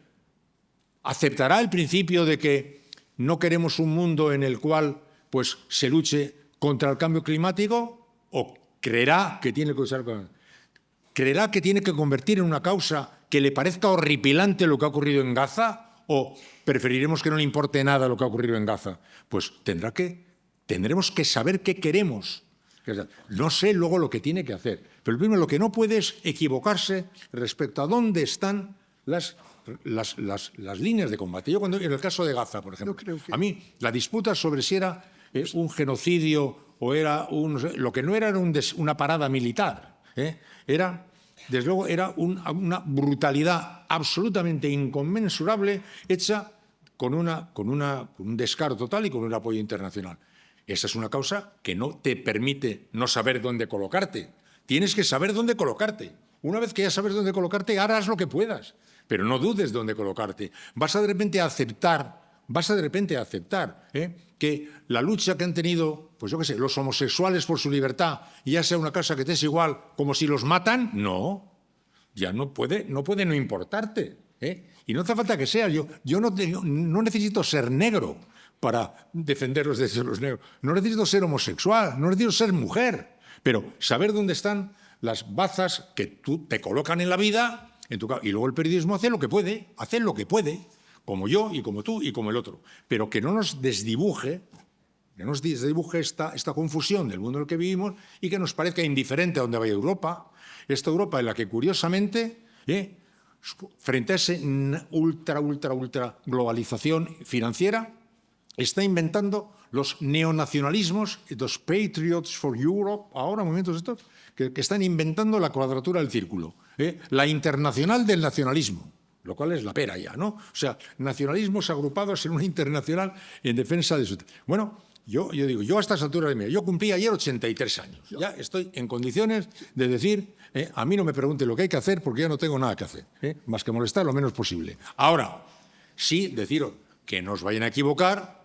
¿Aceptará el principio de que no queremos un mundo en el cual pues, se luche contra el cambio climático, o creerá que tiene que luchar con... ¿Creerá que tiene que convertir en una causa que le parezca horripilante lo que ha ocurrido en Gaza, o preferiremos que no le importe nada lo que ha ocurrido en Gaza? Pues tendremos que saber qué queremos. No sé luego lo que tiene que hacer, pero primero lo que no puede es equivocarse respecto a dónde están las líneas de combate. Yo en el caso de Gaza, por ejemplo, a mí la disputa sobre si era un genocidio o era lo que no era una parada militar, era, desde luego, era una brutalidad absolutamente inconmensurable hecha con un descaro total y con un apoyo internacional. Esa es una causa que no te permite no saber dónde colocarte. Tienes que saber dónde colocarte. Una vez que ya sabes dónde colocarte, harás lo que puedas, pero no dudes dónde colocarte. Vas a de repente a aceptar que la lucha que han tenido, pues yo qué sé, los homosexuales por su libertad, ya sea una causa que te es igual, como si los matan, no. Ya no puede no importarte, ¿eh? Y no hace falta que sea. Yo no necesito ser negro para defender los derechos de los negros. No necesito ser homosexual, no necesito ser mujer, pero saber dónde están las bazas que tú te colocan en la vida, y luego el periodismo hace lo que puede, como yo y como tú y como el otro, pero que no nos desdibuje esta confusión del mundo en el que vivimos y que nos parezca indiferente a dónde vaya Europa, esta Europa en la que, curiosamente, frente a esa ultra globalización financiera, está inventando los neonacionalismos, los Patriots for Europe, ahora movimientos estos, que están inventando la cuadratura del círculo, la internacional del nacionalismo, lo cual es la pera ya, ¿no? O sea, nacionalismos agrupados en una internacional en defensa de su... Bueno, yo digo, yo a estas alturas de mi vida, yo cumplí ayer 83 años, ya estoy en condiciones de decir, a mí no me pregunte lo que hay que hacer porque ya no tengo nada que hacer, más que molestar lo menos posible. Ahora, sí deciros que no os vayan a equivocar,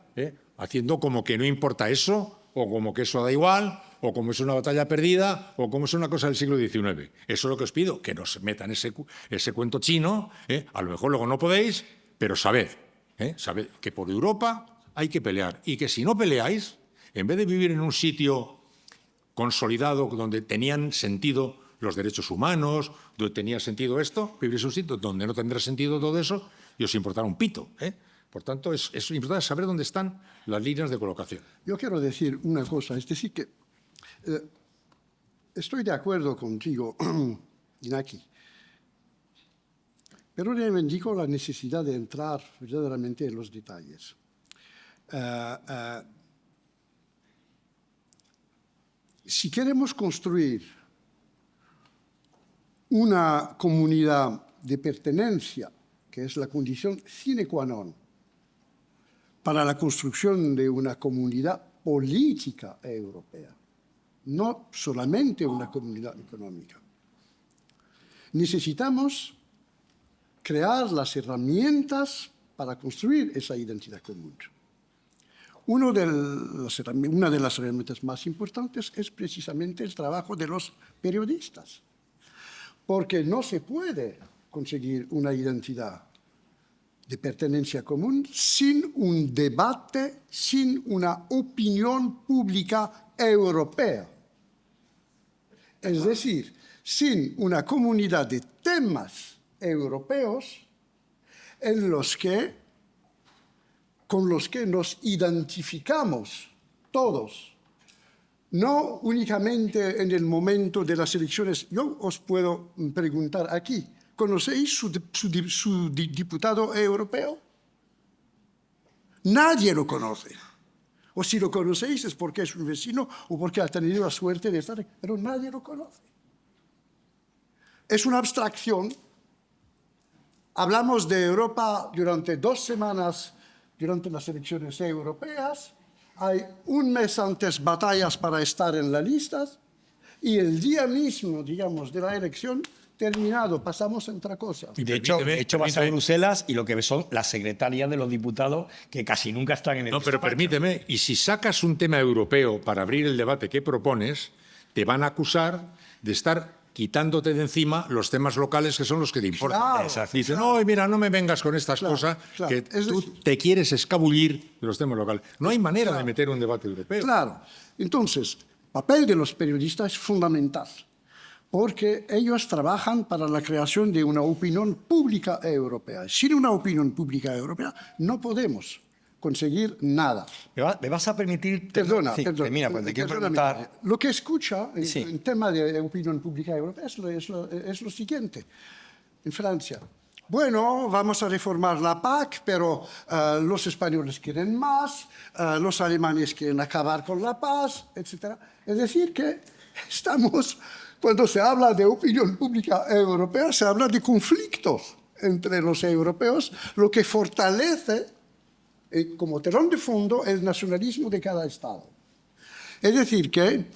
haciendo como que no importa eso, o como que eso da igual, o como es una batalla perdida, o como es una cosa del siglo XIX. Eso es lo que os pido, que no se metan ese cuento chino, a lo mejor luego no podéis, pero sabed que por Europa hay que pelear, y que si no peleáis, en vez de vivir en un sitio consolidado donde tenían sentido los derechos humanos, donde tenía sentido esto, vivir en un sitio donde no tendrá sentido todo eso y os importará un pito, Por tanto, es importante saber dónde están las líneas de colocación. Yo quiero decir una cosa, es decir, que estoy de acuerdo contigo, Iñaki, pero reivindico la necesidad de entrar verdaderamente en los detalles. Si queremos construir una comunidad de pertenencia, que es la condición sine qua non para la construcción de una comunidad política europea, no solamente una comunidad económica. Necesitamos crear las herramientas para construir esa identidad común. Una de las herramientas más importantes es precisamente el trabajo de los periodistas, porque no se puede conseguir una identidad de pertenencia común sin un debate, sin una opinión pública europea. Es decir, sin una comunidad de temas europeos con los que nos identificamos todos, no únicamente en el momento de las elecciones. Yo os puedo preguntar aquí, ¿conocéis su diputado europeo? Nadie lo conoce. O si lo conocéis es porque es un vecino o porque ha tenido la suerte de estar, pero nadie lo conoce. Es una abstracción. Hablamos de Europa durante 2 semanas, durante las elecciones europeas. Hay un mes antes batallas para estar en las listas y el día mismo, digamos, de la elección, terminado, pasamos a otra cosa. De hecho vas a Bruselas y lo que ves son las secretarias de los diputados que casi nunca están en el No, pero despacho. permíteme, y si sacas un tema europeo para abrir el debate que propones, te van a acusar de estar quitándote de encima los temas locales que son los que te importan. Claro, Exacto. Dicen, no, mira, no me vengas con estas cosas, claro. que Es tú decir, te quieres escabullir de los temas locales. No hay manera de meter un debate europeo. Claro. Entonces, el papel de los periodistas es fundamental, porque ellos trabajan para la creación de una opinión pública europea. Sin una opinión pública europea no podemos conseguir nada. ¿Me vas a permitir? Perdona, sí, perdona. termina, pues te quiero Perdóname. preguntar. Lo que escucha Sí. en tema de opinión pública europea es lo siguiente. En Francia, bueno, vamos a reformar la PAC, pero los españoles quieren más, los alemanes quieren acabar con la paz, etc. Es decir, que estamos, cuando se habla de opinión pública europea, se habla de conflictos entre los europeos, lo que fortalece como telón de fondo el nacionalismo de cada Estado. Es decir, que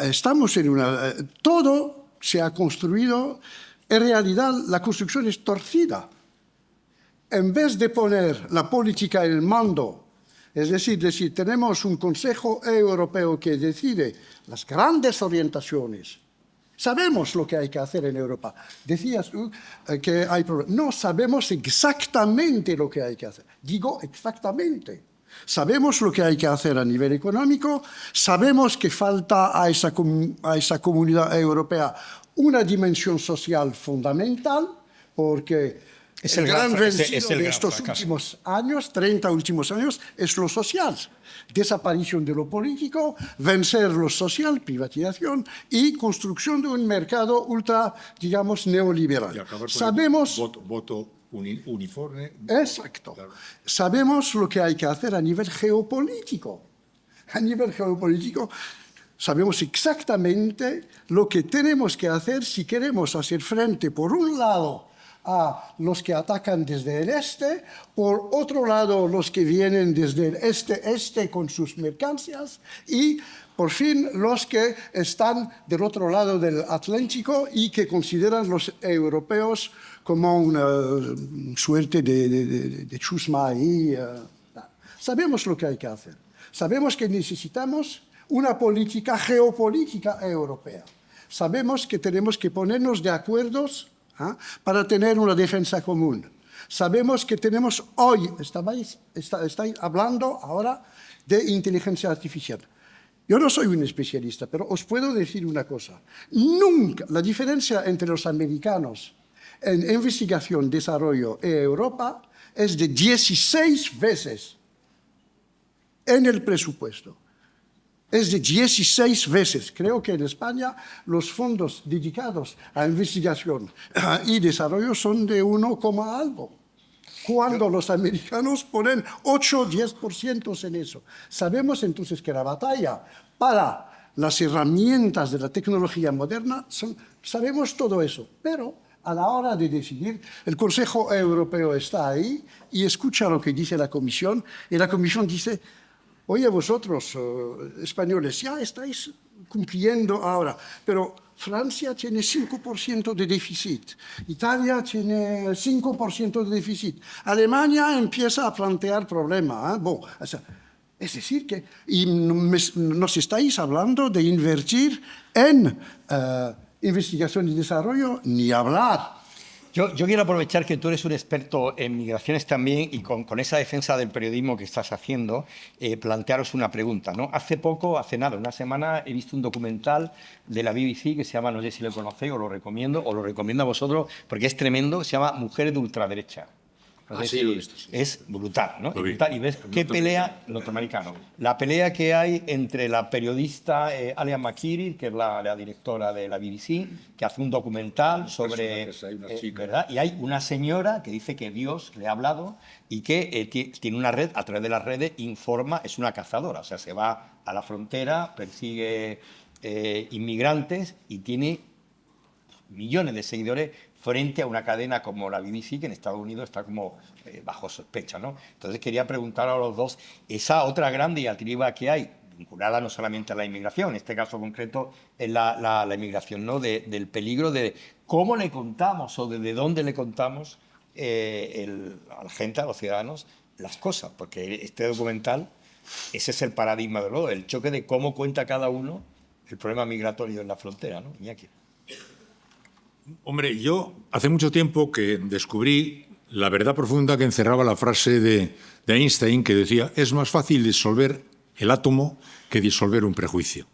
estamos en una... todo se ha construido, en realidad la construcción es torcida. En vez de poner la política en el mando, es decir, tenemos un Consejo Europeo que decide las grandes orientaciones. Sabemos lo que hay que hacer en Europa. Decías que hay problemas. No, sabemos exactamente lo que hay que hacer. Digo exactamente. Sabemos lo que hay que hacer a nivel económico, sabemos que falta a esa comunidad europea una dimensión social fundamental, porque Es el el gran gran vencido de gran estos fracaso. últimos años, 30 últimos años, es lo social. Desaparición de lo político, vencer lo social, privatización y construcción de un mercado ultra, digamos, neoliberal. Y acabar con Sabemos... el voto uniforme. Exacto. Claro. Sabemos lo que hay que hacer a nivel geopolítico. A nivel geopolítico sabemos exactamente lo que tenemos que hacer si queremos hacer frente, por un lado, a los que atacan desde el este, por otro lado, los que vienen desde el este con sus mercancías y, por fin, los que están del otro lado del Atlántico y que consideran los europeos como una suerte de chusma ahí. Sabemos lo que hay que hacer. Sabemos que necesitamos una política geopolítica europea. Sabemos que tenemos que ponernos de acuerdo para tener una defensa común. Sabemos que tenemos hoy, estáis hablando ahora de inteligencia artificial. Yo no soy un especialista, pero os puedo decir una cosa. Nunca la diferencia entre los americanos en investigación, desarrollo y Europa es de 16 veces en el presupuesto. Es de 16 veces. Creo que en España los fondos dedicados a investigación y desarrollo son de 1, algo. Cuando los americanos ponen 8 o 10% en eso. Sabemos entonces que la batalla para las herramientas de la tecnología moderna, sabemos todo eso. Pero a la hora de decidir, el Consejo Europeo está ahí y escucha lo que dice la Comisión. Y la Comisión dice... Oye, vosotros, españoles, ya estáis cumpliendo ahora, pero Francia tiene 5% de déficit, Italia tiene 5% de déficit, Alemania empieza a plantear problemas. Es decir, que nos estáis hablando de invertir en investigación y desarrollo, ni hablar. Yo quiero aprovechar que tú eres un experto en migraciones también y con esa defensa del periodismo que estás haciendo, plantearos una pregunta, ¿no? Hace nada, una semana, he visto un documental de la BBC que se llama, no sé si lo conocéis, os lo recomiendo a vosotros porque es tremendo, se llama Mujeres de ultraderecha. No sé sí, si- lo he visto, sí. Es brutal, ¿no? Lo vi. Brutal. Y ves qué pelea, norteamericano, la pelea que hay entre la periodista Alia McKeary, que es la directora de la BBC, que hace un documental sobre... personajes, hay una chica. ¿verdad? Y hay una señora que dice que Dios le ha hablado y que tiene una red, a través de las redes informa, es una cazadora, o sea, se va a la frontera, persigue inmigrantes y tiene millones de seguidores frente a una cadena como la BBC, que en Estados Unidos está como bajo sospecha, ¿no? Entonces quería preguntar a los dos, esa otra gran diatriba que hay, vinculada no solamente a la inmigración, en este caso concreto es la inmigración, ¿no? Del peligro de cómo le contamos o desde dónde le contamos a la gente, a los ciudadanos, las cosas, porque este documental, ese es el paradigma de lo, el choque de cómo cuenta cada uno el problema migratorio en la frontera, ¿no? Iñaki. Hombre, yo hace mucho tiempo que descubrí la verdad profunda que encerraba la frase de Einstein que decía: es más fácil disolver el átomo que disolver un prejuicio.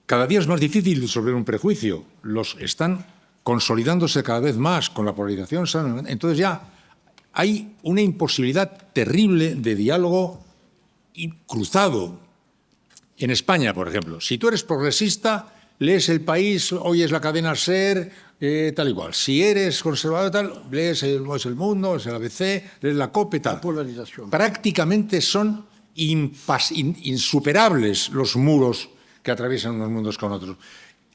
Cada día es más difícil disolver un prejuicio. Los están consolidándose cada vez más con la polarización. Entonces ya hay una imposibilidad terrible de diálogo cruzado. En España, por ejemplo, si tú eres progresista, lees El País, oyes la cadena SER, tal y cual. Si eres conservador, tal, lees El Mundo, el ABC, lees la COPE, tal. La polarización. Prácticamente son insuperables los muros que atraviesan unos mundos con otros.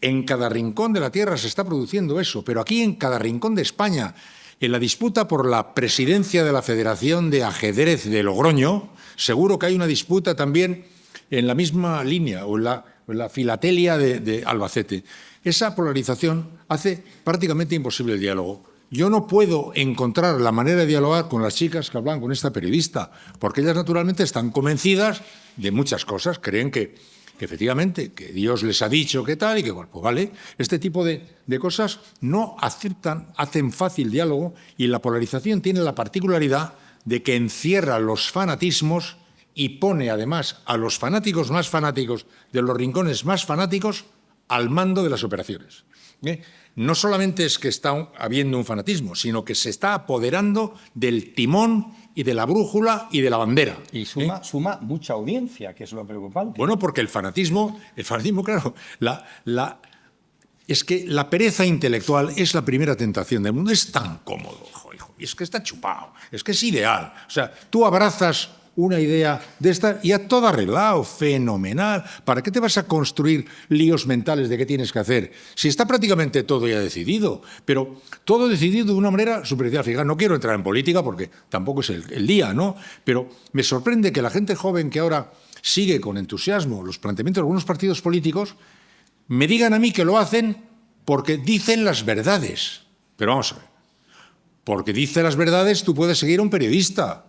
En cada rincón de la tierra se está produciendo eso, pero aquí en cada rincón de España, en la disputa por la presidencia de la Federación de Ajedrez de Logroño, seguro que hay una disputa también en la misma línea o en la filatelia de Albacete. Esa polarización hace prácticamente imposible el diálogo. Yo no puedo encontrar la manera de dialogar con las chicas que hablan con esta periodista, porque ellas naturalmente están convencidas de muchas cosas, creen que efectivamente, que Dios les ha dicho que tal y que, bueno, pues vale, este tipo de cosas no hacen fácil diálogo, y la polarización tiene la particularidad de que encierra los fanatismos y pone además a los fanáticos más fanáticos de los rincones más fanáticos al mando de las operaciones. No solamente es que está habiendo un fanatismo, sino que se está apoderando del timón y de la brújula y de la bandera. Y suma mucha audiencia, que es lo preocupante. Bueno, porque el fanatismo, claro, es que la pereza intelectual es la primera tentación del mundo. Es tan cómodo, hijo, y es que está chupado, es que es ideal. O sea, tú abrazas una idea de esta y ya todo arreglado, fenomenal. ¿Para qué te vas a construir líos mentales de qué tienes que hacer? Si está prácticamente todo ya decidido, pero todo decidido de una manera superficial. Fíjate, no quiero entrar en política porque tampoco es el día, ¿no? Pero me sorprende que la gente joven que ahora sigue con entusiasmo los planteamientos de algunos partidos políticos me digan a mí que lo hacen porque dicen las verdades. Pero vamos a ver, porque dice las verdades tú puedes seguir a un periodista,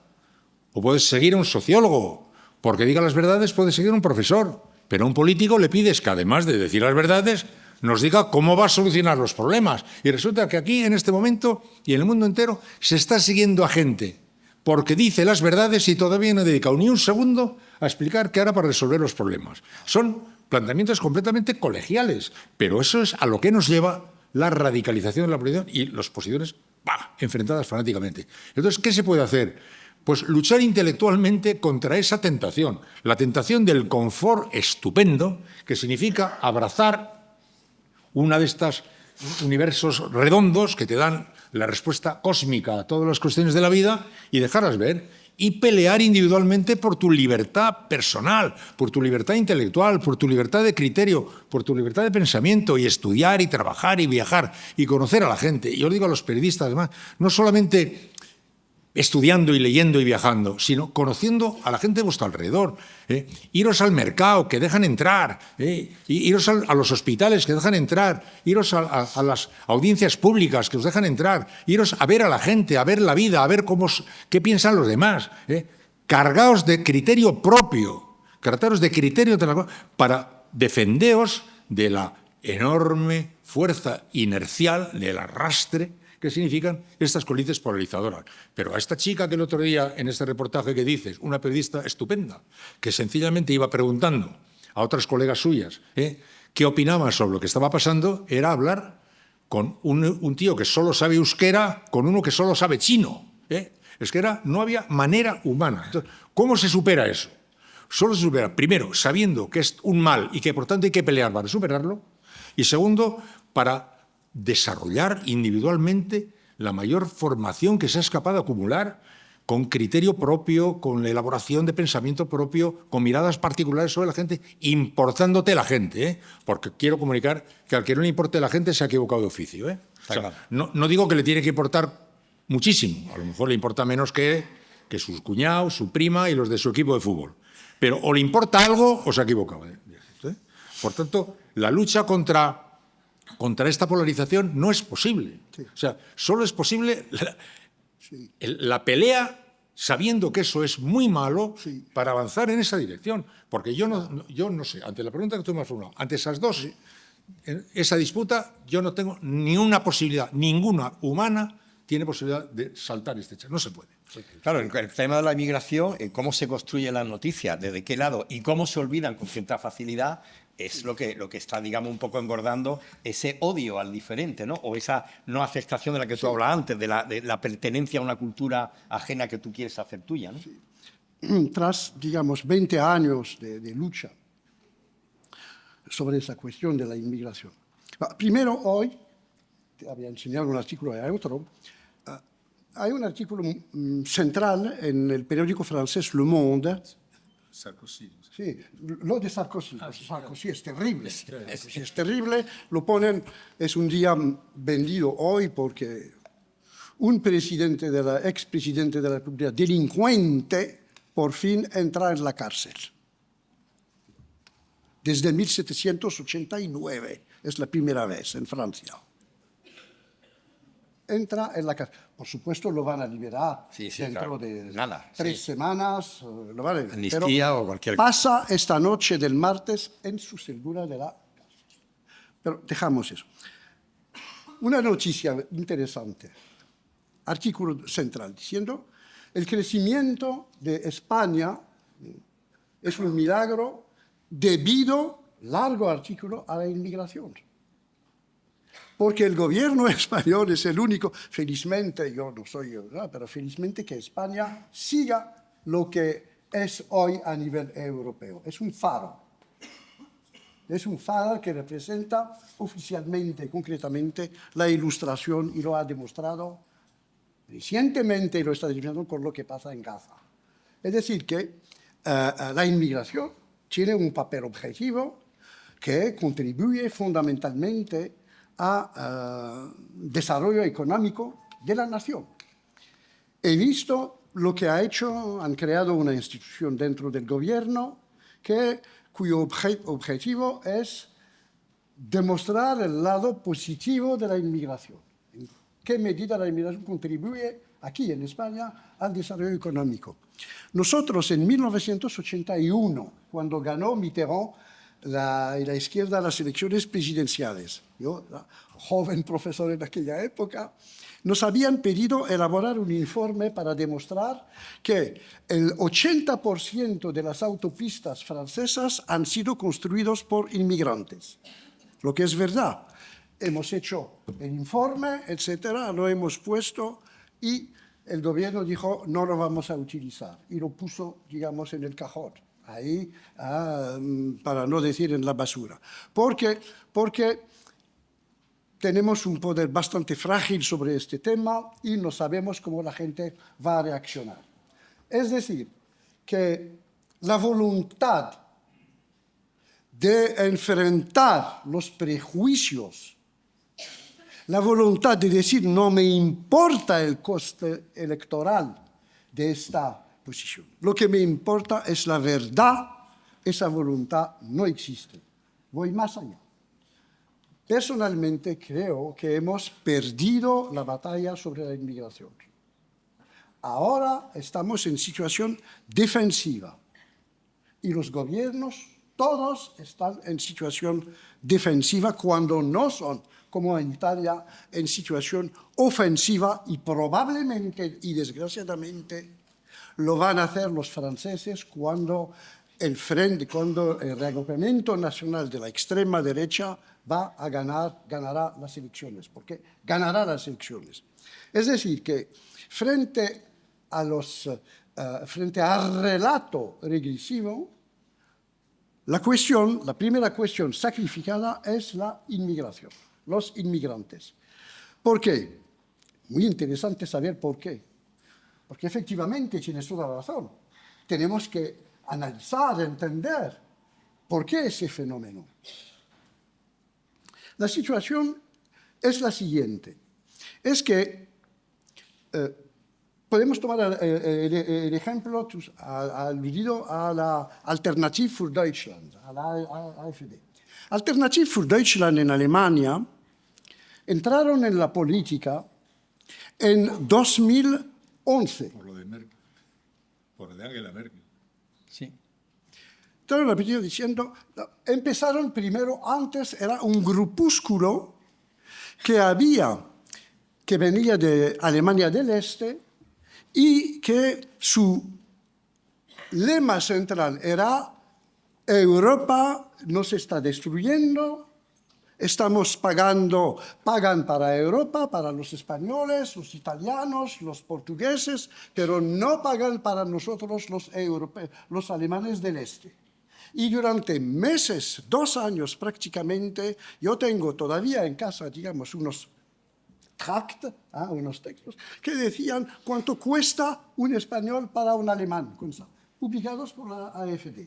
o puedes seguir a un sociólogo, porque diga las verdades puedes seguir a un profesor, pero a un político le pides que, además de decir las verdades, nos diga cómo va a solucionar los problemas. Y resulta que aquí, en este momento, y en el mundo entero, se está siguiendo a gente porque dice las verdades y todavía no ha dedicado ni un segundo a explicar qué hará para resolver los problemas. Son planteamientos completamente colegiales, pero eso es a lo que nos lleva la radicalización de la oposición y las posiciones enfrentadas fanáticamente. Entonces, ¿qué se puede hacer? Pues luchar intelectualmente contra esa tentación, la tentación del confort estupendo, que significa abrazar una de estos universos redondos que te dan la respuesta cósmica a todas las cuestiones de la vida y dejarlas ver, y pelear individualmente por tu libertad personal, por tu libertad intelectual, por tu libertad de criterio, por tu libertad de pensamiento, y estudiar y trabajar y viajar y conocer a la gente. Y yo digo a los periodistas, además, no solamente estudiando y leyendo y viajando, sino conociendo a la gente de vuestro alrededor. Iros al mercado, que dejan entrar, iros a los hospitales, que dejan entrar, iros a las audiencias públicas, que os dejan entrar, iros a ver a la gente, a ver la vida, a ver qué piensan los demás. Cargaos de criterio propio, trataros de criterio para defendeos de la enorme fuerza inercial, del arrastre que significan estas corrientes polarizadoras. Pero a esta chica que el otro día, en este reportaje que dices, una periodista estupenda, que sencillamente iba preguntando a otras colegas suyas qué opinaban sobre lo que estaba pasando, era hablar con un tío que solo sabe euskera con uno que solo sabe chino. Es que no había manera humana. Entonces, ¿cómo se supera eso? Solo se supera, primero, sabiendo que es un mal y que por tanto hay que pelear para superarlo, y segundo, para desarrollar individualmente la mayor formación que se es capaz de acumular con criterio propio, con la elaboración de pensamiento propio, con miradas particulares sobre la gente, importándote la gente, porque quiero comunicar que al que no le importe la gente se ha equivocado de oficio. O sea, no digo que le tiene que importar muchísimo, a lo mejor le importa menos que sus cuñados, su prima y los de su equipo de fútbol, pero o le importa algo o se ha equivocado. Por tanto, la lucha contra esta polarización no es posible. Sí. O sea, solo es posible la pelea sabiendo que eso es muy malo, sí, para avanzar en esa dirección. Porque yo no sé, ante la pregunta que tú me has formulado, ante esas dos, sí, esa disputa, yo no tengo ni una posibilidad, ninguna humana tiene posibilidad de saltar este charco. No se puede. Claro, el tema de la inmigración, cómo se construyen las noticias, desde qué lado y cómo se olvidan con cierta facilidad, es lo que está, digamos, un poco engordando ese odio al diferente, ¿no? O esa no aceptación de la que tú hablas antes, de la pertenencia a una cultura ajena que tú quieres hacer tuya, ¿no? Sí. Tras, digamos, 20 años de lucha sobre esa cuestión de la inmigración. Primero, hoy, te había enseñado un artículo de otro, hay un artículo central en el periódico francés Le Monde. Sarkozy. Sí, lo de Sarkozy. Sarkozy es terrible. Es terrible. Lo ponen, es un día vendido hoy porque un expresidente de la República delincuente por fin entra en la cárcel. Desde 1789 es la primera vez en Francia. Entra en la cárcel. Por supuesto, lo van a liberar dentro de 3 semanas. Lo van a liberar. Amnistía o cualquier cosa. Pasa esta noche del martes en su celda de la cárcel. Pero dejamos eso. Una noticia interesante. Artículo central diciendo: el crecimiento de España es un milagro debido, largo artículo, a la inmigración. Porque el gobierno español es el único, felizmente, yo no soy, ¿no?, pero felizmente que España siga lo que es hoy a nivel europeo. Es un faro. Es un faro que representa oficialmente, concretamente, la Ilustración y lo ha demostrado recientemente y lo está demostrando con lo que pasa en Gaza. Es decir, que la inmigración tiene un papel objetivo que contribuye fundamentalmente a desarrollo económico de la nación. He visto lo que han creado una institución dentro del gobierno cuyo objetivo es demostrar el lado positivo de la inmigración. ¿En qué medida la inmigración contribuye aquí en España al desarrollo económico? Nosotros en 1981, cuando ganó Mitterrand la izquierda a las elecciones presidenciales, yo, joven profesor en aquella época, nos habían pedido elaborar un informe para demostrar que el 80% de las autopistas francesas han sido construidos por inmigrantes. Lo que es verdad. Hemos hecho el informe, etcétera, lo hemos puesto y el gobierno dijo no lo vamos a utilizar y lo puso, digamos, en el cajón. Ahí, para no decir en la basura. Porque tenemos un poder bastante frágil sobre este tema y no sabemos cómo la gente va a reaccionar. Es decir, que la voluntad de enfrentar los prejuicios, la voluntad de decir no me importa el coste electoral de esta posición. Lo que me importa es la verdad, esa voluntad no existe. Voy más allá. Personalmente creo que hemos perdido la batalla sobre la inmigración. Ahora estamos en situación defensiva y los gobiernos todos están en situación defensiva cuando no son, como en Italia, en situación ofensiva y probablemente y desgraciadamente lo van a hacer los franceses cuando el reagrupamiento nacional de la extrema derecha ganará las elecciones, porque ganará las elecciones. Es decir, que frente al relato regresivo, la primera cuestión sacrificada es la inmigración, los inmigrantes. ¿Por qué? Muy interesante saber por qué. Porque efectivamente tienes toda la razón. Tenemos que analizar, entender por qué ese fenómeno. La situación es la siguiente. Es que podemos tomar el ejemplo aludido a la Alternative für Deutschland, a la AfD. Alternative für Deutschland en Alemania entraron en la política en 2011. Por lo de Merkel, por lo de Angela Merkel. Sí. Entonces, repetido diciendo, empezaron primero, antes era un grupúsculo que venía de Alemania del Este y que su lema central era: Europa nos está destruyendo, pagan para Europa, para los españoles, los italianos, los portugueses, pero no pagan para nosotros los europeos, los alemanes del Este. Y durante meses, 2 años prácticamente, yo tengo todavía en casa, digamos, unos unos textos que decían cuánto cuesta un español para un alemán, publicados por la AfD.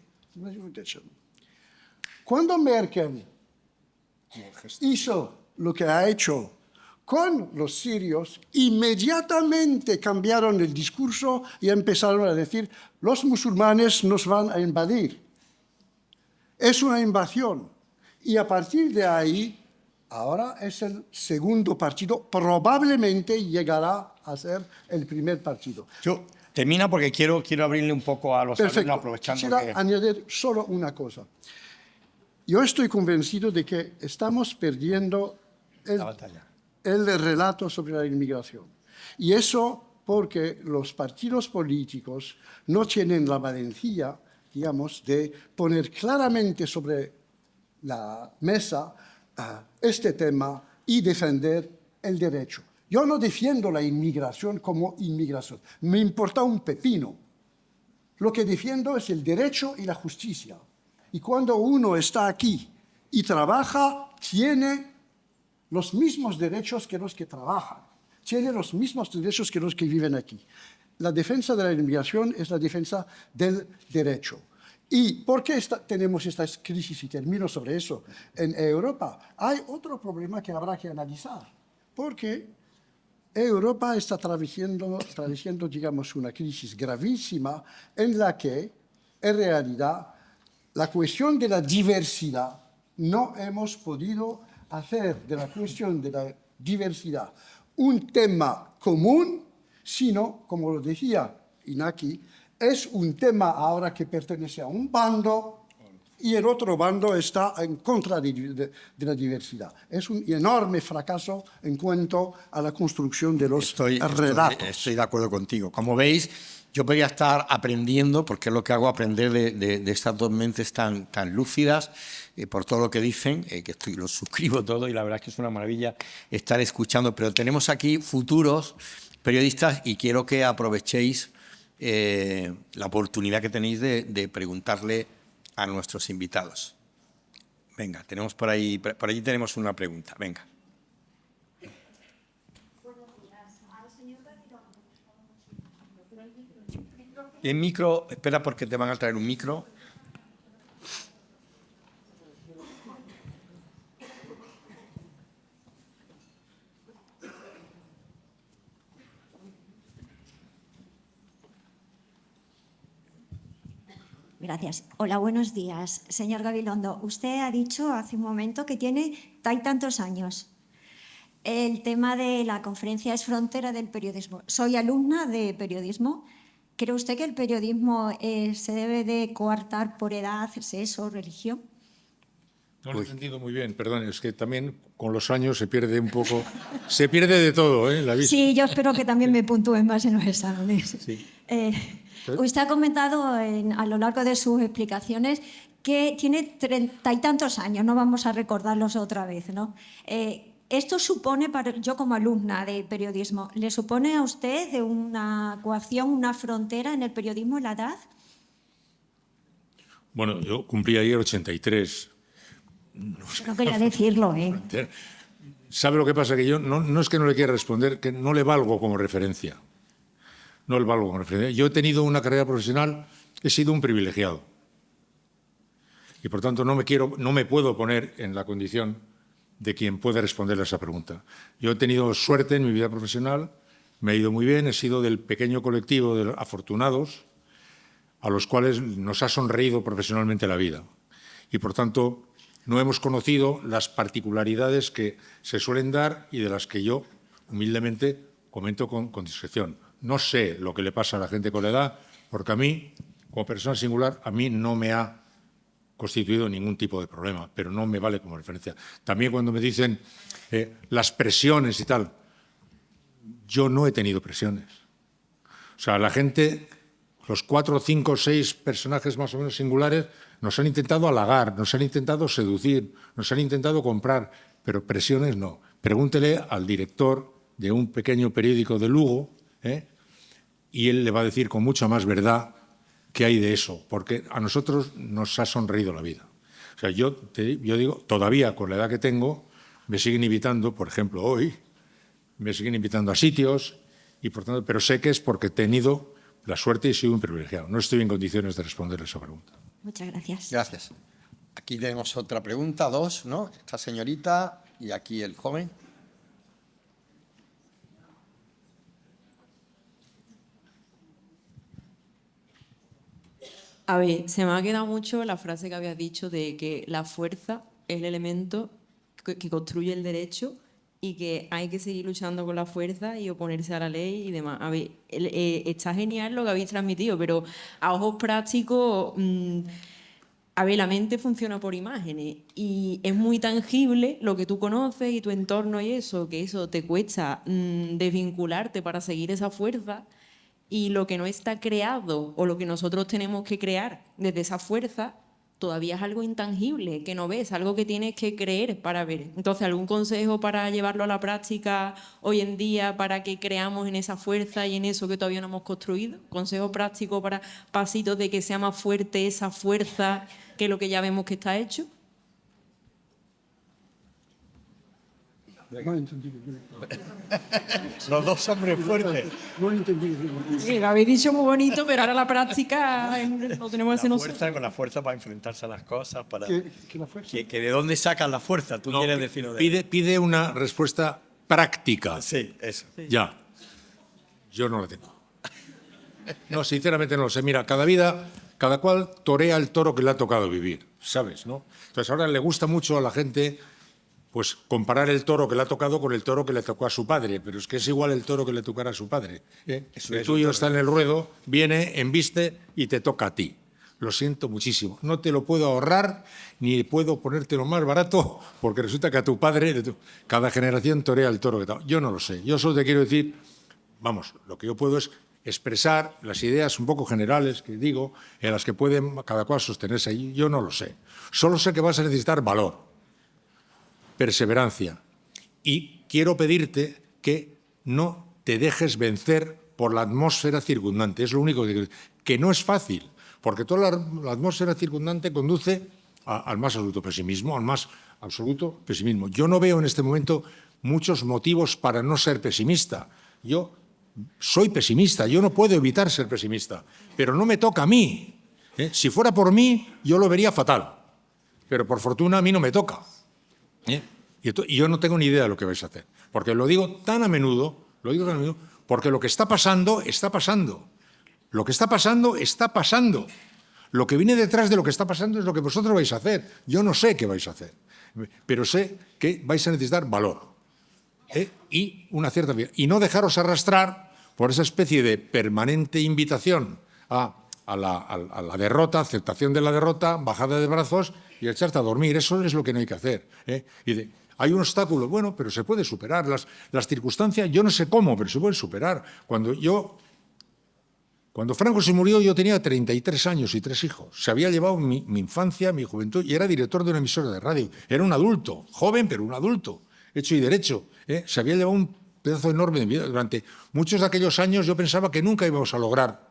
Cuando Merkel hizo lo que ha hecho con los sirios, inmediatamente cambiaron el discurso y empezaron a decir: los musulmanes nos van a invadir. Es una invasión. Y a partir de ahí, ahora es el segundo partido, probablemente llegará a ser el primer partido. Termina porque quiero abrirle un poco a los alumnos, aprovechando Quisiera añadir solo una cosa. Yo estoy convencido de que estamos perdiendo el relato sobre la inmigración. Y eso porque los partidos políticos no tienen la valentía, digamos, de poner claramente sobre la mesa este tema y defender el derecho. Yo no defiendo la inmigración como inmigración. Me importa un pepino. Lo que defiendo es el derecho y la justicia. Y cuando uno está aquí y trabaja, tiene los mismos derechos que los que trabajan. Tiene los mismos derechos que los que viven aquí. La defensa de la inmigración es la defensa del derecho. ¿Y por qué tenemos esta crisis? Y termino sobre eso. En Europa hay otro problema que habrá que analizar, porque Europa está atravesando, digamos, una crisis gravísima en la que, en realidad, la cuestión de la diversidad, no hemos podido hacer de la cuestión de la diversidad un tema común, sino, como lo decía Inaki, es un tema ahora que pertenece a un bando y el otro bando está en contra de la diversidad. Es un enorme fracaso en cuanto a la construcción de los relatos. Estoy de acuerdo contigo. Como veis, yo podría estar aprendiendo, porque es lo que hago, aprender de estas dos mentes tan lúcidas, por todo lo que dicen, que lo suscribo todo y la verdad es que es una maravilla estar escuchando. Pero tenemos aquí futuros periodistas y quiero que aprovechéis la oportunidad que tenéis de preguntarle a nuestros invitados. Venga, tenemos por allí tenemos una pregunta. Venga. El micro, espera porque te van a traer un micro. Gracias. Hola, buenos días. Señor Gabilondo, usted ha dicho hace un momento que tiene tantos años. El tema de la conferencia es frontera del periodismo. Soy alumna de periodismo. ¿Cree usted que el periodismo se debe de coartar por edad, sexo, religión? No lo he entendido muy bien, perdón, es que también con los años se pierde un poco, se pierde de todo, la vista. Sí, yo espero que también me puntúen más en los exámenes. Sí. Usted ha comentado a lo largo de sus explicaciones que tiene 30 y tantos años, no vamos a recordarlos otra vez, ¿no? Esto supone, yo como alumna de periodismo, ¿le supone a usted una coacción, una frontera en el periodismo, la edad? Bueno, yo cumplí ayer 83. No quería decirlo, ¿eh? ¿Sabe lo que pasa? Que yo no es que no le quiera responder, que no le valgo como referencia. No le valgo como referencia. Yo he tenido una carrera profesional, he sido un privilegiado. Y por tanto no me puedo poner en la condición de quien puede responderle a esa pregunta. Yo he tenido suerte en mi vida profesional, me ha ido muy bien, he sido del pequeño colectivo de afortunados a los cuales nos ha sonreído profesionalmente la vida. Y por tanto no hemos conocido las particularidades que se suelen dar y de las que yo humildemente comento con discreción. No sé lo que le pasa a la gente con la edad, porque a mí, como persona singular, a mí no me ha constituido ningún tipo de problema, pero no me vale como referencia. También cuando me dicen las presiones y tal, yo no he tenido presiones. O sea, la gente, los 4, 5, 6 personajes más o menos singulares, nos han intentado halagar, nos han intentado seducir, nos han intentado comprar, pero presiones no. Pregúntele al director de un pequeño periódico de Lugo, y él le va a decir con mucha más verdad qué hay de eso, porque a nosotros nos ha sonreído la vida. O sea, yo digo, todavía con la edad que tengo, me siguen invitando, por ejemplo, hoy, me siguen invitando a sitios, y por tanto, pero sé que es porque he tenido la suerte y he sido un privilegiado. No estoy en condiciones de responder esa pregunta. Muchas gracias. Gracias. Aquí tenemos otra pregunta, 2, ¿no? Esta señorita y aquí el joven. A ver, se me ha quedado mucho la frase que habías dicho de que la fuerza es el elemento que construye el derecho y que hay que seguir luchando con la fuerza y oponerse a la ley y demás. A ver, está genial lo que habéis transmitido, pero a ojos prácticos, a ver, la mente funciona por imágenes y es muy tangible lo que tú conoces y tu entorno y eso, que eso te cuesta desvincularte para seguir esa fuerza. Y lo que no está creado o lo que nosotros tenemos que crear desde esa fuerza todavía es algo intangible, que no ves, algo que tienes que creer para ver. Entonces, ¿algún consejo para llevarlo a la práctica hoy en día para que creamos en esa fuerza y en eso que todavía no hemos construido? ¿Consejo práctico para pasitos de que sea más fuerte esa fuerza que lo que ya vemos que está hecho? No he entendido. Los dos hombres fuertes. No he entendido. Sí, lo habéis dicho muy bonito, pero ahora la práctica lo tenemos que hacer nosotros. Con la fuerza para enfrentarse a las cosas, para ¿Qué la fuerza? que de dónde sacas la fuerza. Tú quieres decirlo de Pide una respuesta práctica. Sí, eso. Ya. Yo no la tengo. No, sinceramente no lo sé. Mira, cada cual torea el toro que le ha tocado vivir, ¿sabes? ¿No? Entonces ahora le gusta mucho a la gente pues comparar el toro que le ha tocado con el toro que le tocó a su padre, pero es que es igual el toro que le tocara a su padre. El tuyo está en el ruedo, viene, embiste y te toca a ti. Lo siento muchísimo. No te lo puedo ahorrar ni puedo ponértelo más barato porque resulta que a tu padre, cada generación torea el toro que tal. Yo no lo sé. Yo solo te quiero decir, vamos, lo que yo puedo es expresar las ideas un poco generales que digo, en las que pueden cada cual sostenerse ahí. Yo no lo sé. Solo sé que vas a necesitar valor, perseverancia, y quiero pedirte que no te dejes vencer por la atmósfera circundante. Es lo único que no es fácil, porque toda la atmósfera circundante conduce al más absoluto pesimismo, al más absoluto pesimismo. Yo no veo en este momento muchos motivos para no ser pesimista. Yo soy pesimista, yo no puedo evitar ser pesimista, pero no me toca a mí. Si fuera por mí, yo lo vería fatal, pero por fortuna a mí no me toca. Y yo no tengo ni idea de lo que vais a hacer, porque lo digo tan a menudo, porque lo que está pasando, está pasando. Lo que está pasando, está pasando. Lo que viene detrás de lo que está pasando es lo que vosotros vais a hacer. Yo no sé qué vais a hacer, pero sé que vais a necesitar valor y una cierta... Y no dejaros arrastrar por esa especie de permanente invitación a la derrota, aceptación de la derrota, bajada de brazos y echarte a dormir. Eso es lo que no hay que hacer. Hay un obstáculo, bueno, pero se puede superar. Las circunstancias, yo no sé cómo, pero se pueden superar. Cuando yo Cuando Franco se murió yo tenía 33 años y 3 hijos. Se había llevado mi infancia, mi juventud, y era director de una emisora de radio. Era un adulto, joven, pero un adulto, hecho y derecho. Se había llevado un pedazo enorme de vida. Durante muchos de aquellos años yo pensaba que nunca íbamos a lograr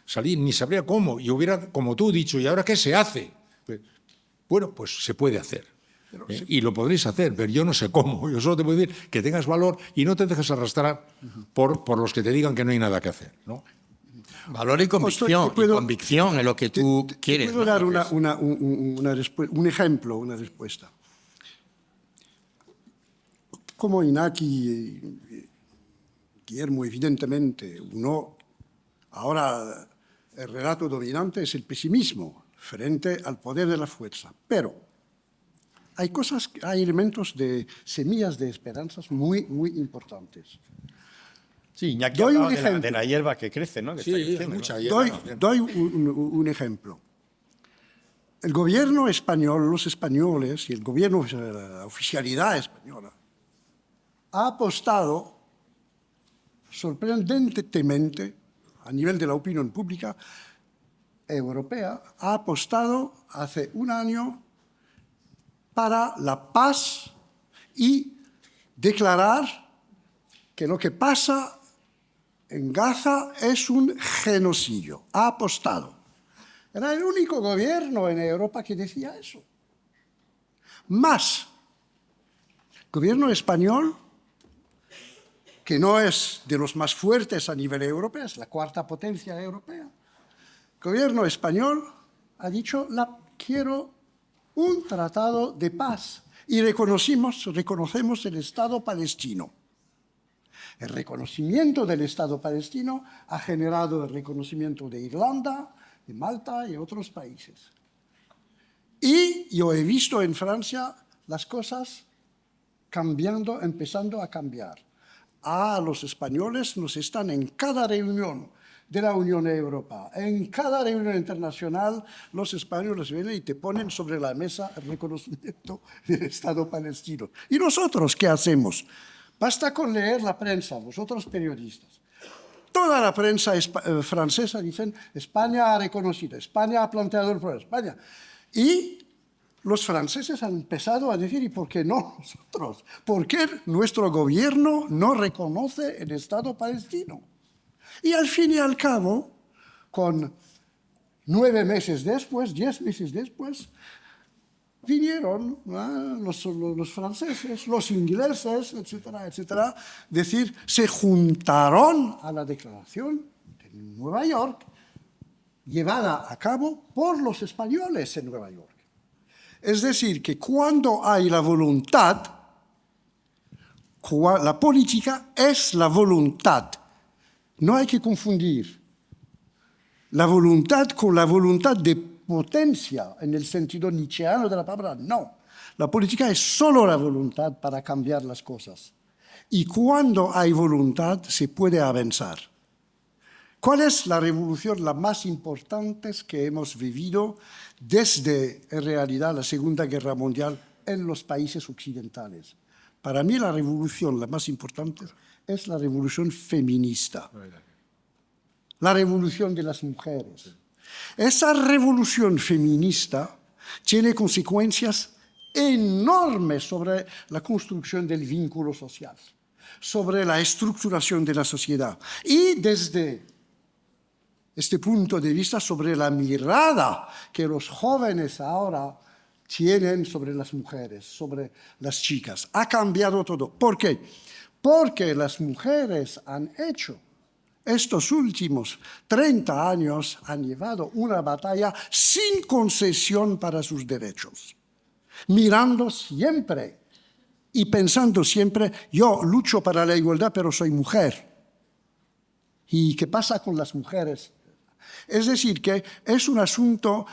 salir, ni sabría cómo. Y hubiera, como tú, dicho, ¿y ahora qué se hace? Pues, bueno, pues se puede hacer. Y lo podréis hacer, pero yo no sé cómo. Yo solo te puedo decir que tengas valor y no te dejes arrastrar por los que te digan que no hay nada que hacer, ¿no? Valor y convicción. Y convicción en lo que tú quieres. Te puedo dar un ejemplo, una respuesta. Como Iñaki y Guillermo, evidentemente, ahora el relato dominante es el pesimismo frente al poder de la fuerza. Pero hay elementos de semillas de esperanzas muy, muy importantes. Sí, Iñaki Doy un hablaba ejemplo. de la hierba que crece, ¿no? Que Sí, está creciendo, mucha ¿no? hierba. Doy un ejemplo. El gobierno español, los españoles y el gobierno, la oficialidad española, ha apostado sorprendentemente a nivel de la opinión pública europea, ha apostado hace un año para la paz y declarar que lo que pasa en Gaza es un genocidio. Ha apostado. Era el único gobierno en Europa que decía eso. Más, el gobierno español, que no es de los más fuertes a nivel europeo, es la cuarta potencia europea. El gobierno español ha dicho, quiero un tratado de paz y reconocemos el Estado palestino. El reconocimiento del Estado palestino ha generado el reconocimiento de Irlanda, de Malta y otros países. Y yo he visto en Francia las cosas cambiando, empezando a cambiar. A los españoles nos están en cada reunión de la Unión Europea, en cada reunión internacional, los españoles vienen y te ponen sobre la mesa el reconocimiento del Estado palestino. ¿Y nosotros qué hacemos? Basta con leer la prensa, vosotros periodistas. Toda la prensa francesa dicen, España ha reconocido, España ha planteado el problema, España. Y los franceses han empezado a decir, ¿y por qué no nosotros? ¿Por qué nuestro gobierno no reconoce el Estado palestino? Y al fin y al cabo, con 9 meses después, 10 meses después, vinieron los franceses, los ingleses, etcétera, etcétera, decir, se juntaron a la declaración de Nueva York, llevada a cabo por los españoles en Nueva York. Es decir, que cuando hay la voluntad, la política es la voluntad. No hay que confundir la voluntad con la voluntad de potencia, en el sentido nietzscheano de la palabra. No, la política es solo la voluntad para cambiar las cosas. Y cuando hay voluntad, se puede avanzar. ¿Cuál es la revolución la más importante que hemos vivido desde, en realidad, la Segunda Guerra Mundial en los países occidentales? Para mí la revolución la más importante es la revolución feminista, la revolución de las mujeres. Esa revolución feminista tiene consecuencias enormes sobre la construcción del vínculo social, sobre la estructuración de la sociedad y desde este punto de vista sobre la mirada que los jóvenes ahora tienen sobre las mujeres, sobre las chicas. Ha cambiado todo. ¿Por qué? Porque las mujeres han hecho estos últimos 30 años, han llevado una batalla sin concesión para sus derechos, mirando siempre y pensando siempre, yo lucho para la igualdad, pero soy mujer. ¿Y qué pasa con las mujeres? Es decir, que es un asunto,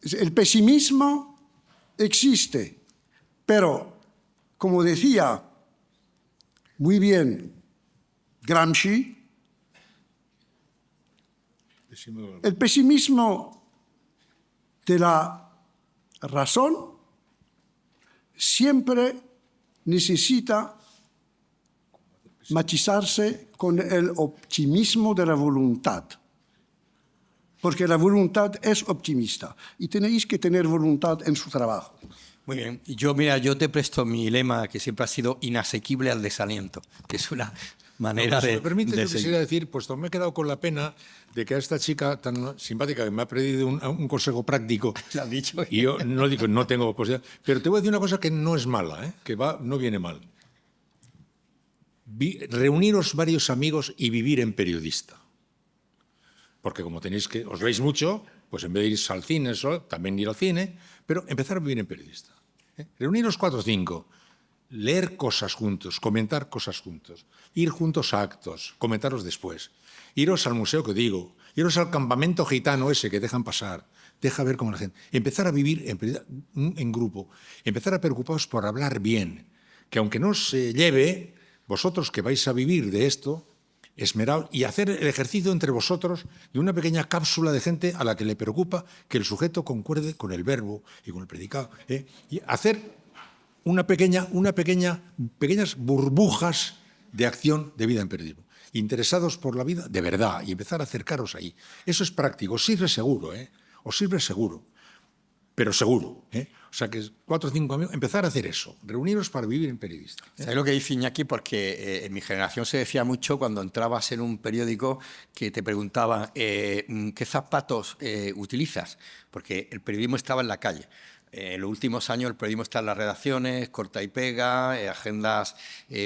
el pesimismo existe, pero, como decía muy bien Gramsci, el pesimismo de la razón siempre necesita matizarse con el optimismo de la voluntad. porque la voluntad es optimista y tenéis que tener voluntad en su trabajo. Muy bien. Mira, yo te presto mi lema, que siempre ha sido inasequible al desaliento, que es una manera Si de... me permite, de yo seguir. quisiera decir, puesto me he quedado con la pena de que a esta chica tan simpática que me ha pedido un consejo práctico, Lo has dicho. y yo no digo, no tengo posibilidad, pero te voy a decir una cosa que no es mala, que no viene mal. Reuniros varios amigos y vivir en periodista. Porque como os veis mucho, pues en vez de ir al cine, también ir al cine, pero empezar a vivir en periodista. Reuniros 4 o 5, leer cosas juntos, comentar cosas juntos, ir juntos a actos, comentarlos después, iros al museo que digo, iros al campamento gitano ese que dejan pasar, deja ver cómo la gente... Empezar a vivir en grupo, empezar a preocuparos por hablar bien, que aunque no se lleve, vosotros que vais a vivir de esto, esmeraos y hacer el ejercicio entre vosotros de una pequeña cápsula de gente a la que le preocupa que el sujeto concuerde con el verbo y con el predicado. Y hacer pequeñas burbujas de acción de vida en periodismo. Interesados por la vida de verdad y empezar a acercaros ahí. Eso es práctico, os sirve seguro, os sirve seguro, pero seguro. O sea que 4 o 5 amigos, empezar a hacer eso, reuniros para vivir en periodista. ¿Sabes lo que dice Iñaki? Porque en mi generación se decía mucho cuando entrabas en un periódico que te preguntaban ¿qué zapatos utilizas? Porque el periodismo estaba en la calle. En los últimos años el periodismo está en las redacciones, corta y pega, agendas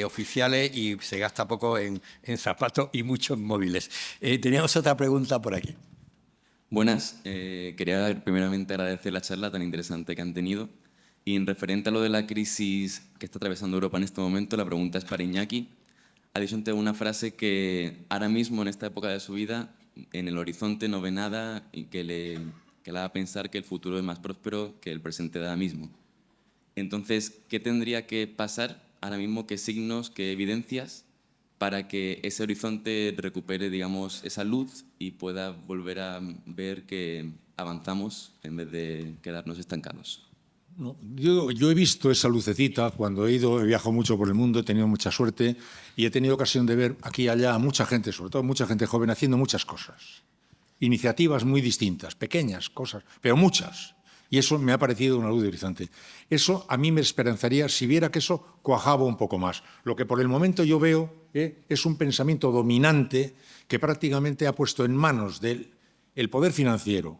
oficiales y se gasta poco en zapatos y mucho en móviles. Teníamos otra pregunta por aquí. Buenas, quería primeramente agradecer la charla tan interesante que han tenido y en referente a lo de la crisis que está atravesando Europa en este momento, la pregunta es para Iñaki. Ha dicho antes una frase que ahora mismo en esta época de su vida en el horizonte no ve nada y que le haga pensar que el futuro es más próspero que el presente de ahora mismo. Entonces, ¿qué tendría que pasar ahora mismo? ¿Qué signos, qué evidencias para que ese horizonte recupere, digamos, esa luz y pueda volver a ver que avanzamos en vez de quedarnos estancados? No, yo he visto esa lucecita cuando he viajado mucho por el mundo, he tenido mucha suerte y he tenido ocasión de ver aquí y allá a mucha gente, sobre todo mucha gente joven, haciendo muchas cosas. Iniciativas muy distintas, pequeñas cosas, pero muchas. Y eso me ha parecido una luz de horizonte. Eso a mí me esperanzaría si viera que eso cuajaba un poco más. Lo que por el momento yo veo es un pensamiento dominante que prácticamente ha puesto en manos del poder financiero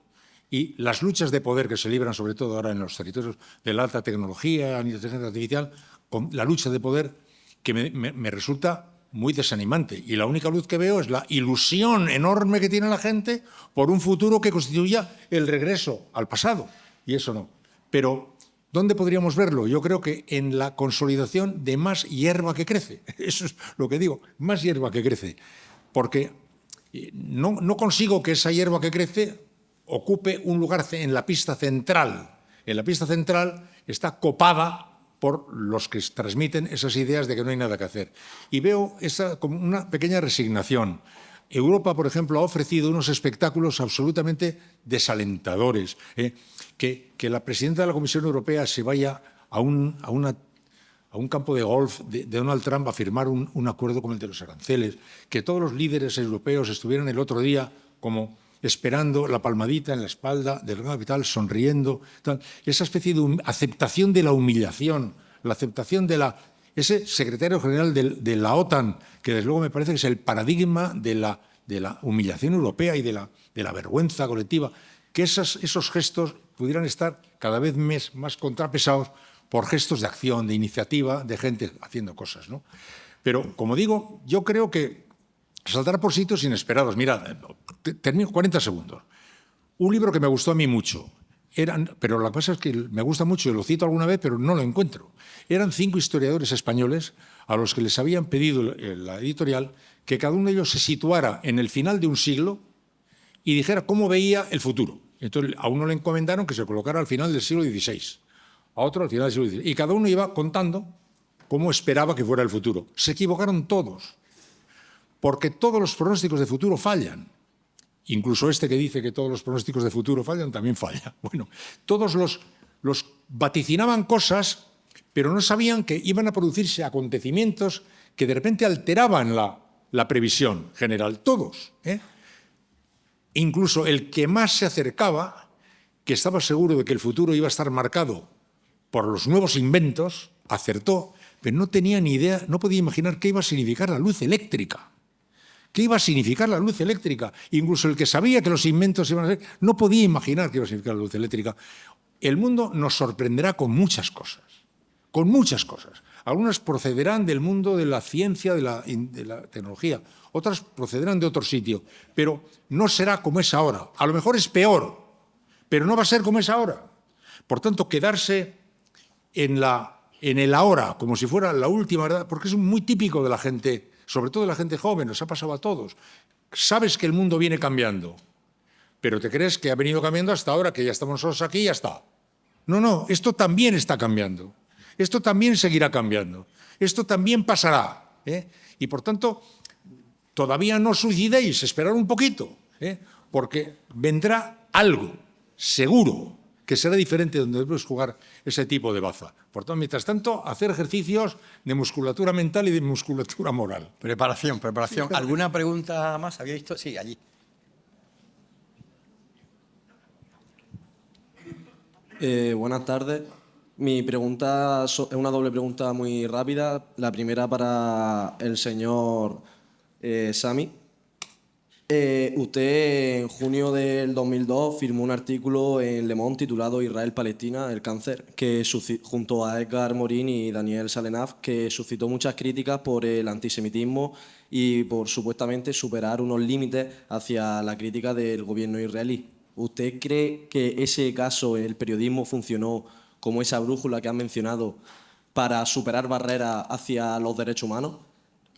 y las luchas de poder que se libran, sobre todo ahora en los territorios de la alta tecnología, la inteligencia artificial, con la lucha de poder que me resulta muy desanimante. Y la única luz que veo es la ilusión enorme que tiene la gente por un futuro que constituya el regreso al pasado. Y eso no. Pero, ¿dónde podríamos verlo? Yo creo que en la consolidación de más hierba que crece. Eso es lo que digo, más hierba que crece. Porque no consigo que esa hierba que crece ocupe un lugar en la pista central. En la pista central está copada por los que transmiten esas ideas de que no hay nada que hacer. Y veo esa como una pequeña resignación. Europa, por ejemplo, ha ofrecido unos espectáculos absolutamente desalentadores. Que la presidenta de la Comisión Europea se vaya a un campo de golf de Donald Trump a firmar un acuerdo como el de los aranceles, que todos los líderes europeos estuvieran el otro día como esperando la palmadita en la espalda del capital, sonriendo, tal. Esa especie de aceptación de la humillación, la aceptación de ese secretario general de la OTAN, que desde luego me parece que es el paradigma de la humillación europea y de la vergüenza colectiva, que esos gestos pudieran estar cada vez más contrapesados por gestos de acción, de iniciativa, de gente haciendo cosas, ¿no? Pero, como digo, yo creo que saltar por sitios inesperados. Mirad, termino 40 segundos. Un libro que me gustó a mí mucho, pero lo que pasa es que me gusta mucho y lo cito alguna vez, pero no lo encuentro. Eran 5 historiadores españoles a los que les habían pedido la editorial que cada uno de ellos se situara en el final de un siglo y dijera cómo veía el futuro. Entonces, a uno le encomendaron que se colocara al final del siglo XVI, a otro al final del siglo XVI. Y cada uno iba contando cómo esperaba que fuera el futuro. Se equivocaron todos, porque todos los pronósticos de futuro fallan. Incluso este que dice que todos los pronósticos de futuro fallan, también falla. Bueno, todos los vaticinaban cosas, pero no sabían que iban a producirse acontecimientos que de repente alteraban la previsión general. Todos. Incluso el que más se acercaba, que estaba seguro de que el futuro iba a estar marcado por los nuevos inventos, acertó, pero no tenía ni idea, no podía imaginar qué iba a significar la luz eléctrica. ¿Qué iba a significar la luz eléctrica? Incluso el que sabía que los inventos iban a ser, no podía imaginar qué iba a significar la luz eléctrica. El mundo nos sorprenderá con muchas cosas, con muchas cosas. Algunas procederán del mundo de la ciencia, de la tecnología, otras procederán de otro sitio, pero no será como es ahora. A lo mejor es peor, pero no va a ser como es ahora. Por tanto, quedarse en el ahora, como si fuera la última verdad, porque es muy típico de la gente, sobre todo de la gente joven, nos ha pasado a todos. Sabes que el mundo viene cambiando, pero te crees que ha venido cambiando hasta ahora, que ya estamos nosotros aquí y ya está. No, esto también está cambiando. Esto también seguirá cambiando. Esto también pasará. Y por tanto, todavía no os suicidéis, esperad un poquito, porque vendrá algo, seguro, que será diferente donde debemos jugar ese tipo de baza. Por tanto, mientras tanto, hacer ejercicios de musculatura mental y de musculatura moral. Preparación. ¿Alguna pregunta más? ¿Había visto? Sí, allí. Buenas tardes. Mi pregunta es una doble pregunta muy rápida. La primera para el señor Sami. Usted en junio del 2002 firmó un artículo en Le Monde titulado Israel-Palestina, el cáncer, que junto a Edgar Morin y Daniel Salenav, que suscitó muchas críticas por el antisemitismo y por supuestamente superar unos límites hacia la crítica del gobierno israelí. ¿Usted cree que ese caso, el periodismo, funcionó como esa brújula que han mencionado para superar barreras hacia los derechos humanos?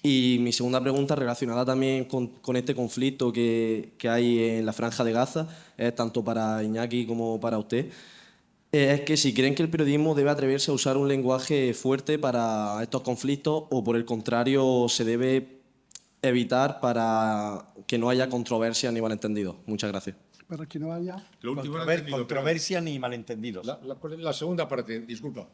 Y mi segunda pregunta, relacionada también con este conflicto que hay en la Franja de Gaza, es tanto para Iñaki como para usted, es que si creen que el periodismo debe atreverse a usar un lenguaje fuerte para estos conflictos o por el contrario se debe evitar para que no haya controversia ni malentendidos. Muchas gracias. Para que no haya... Controversia ni malentendidos. La segunda parte, disculpa.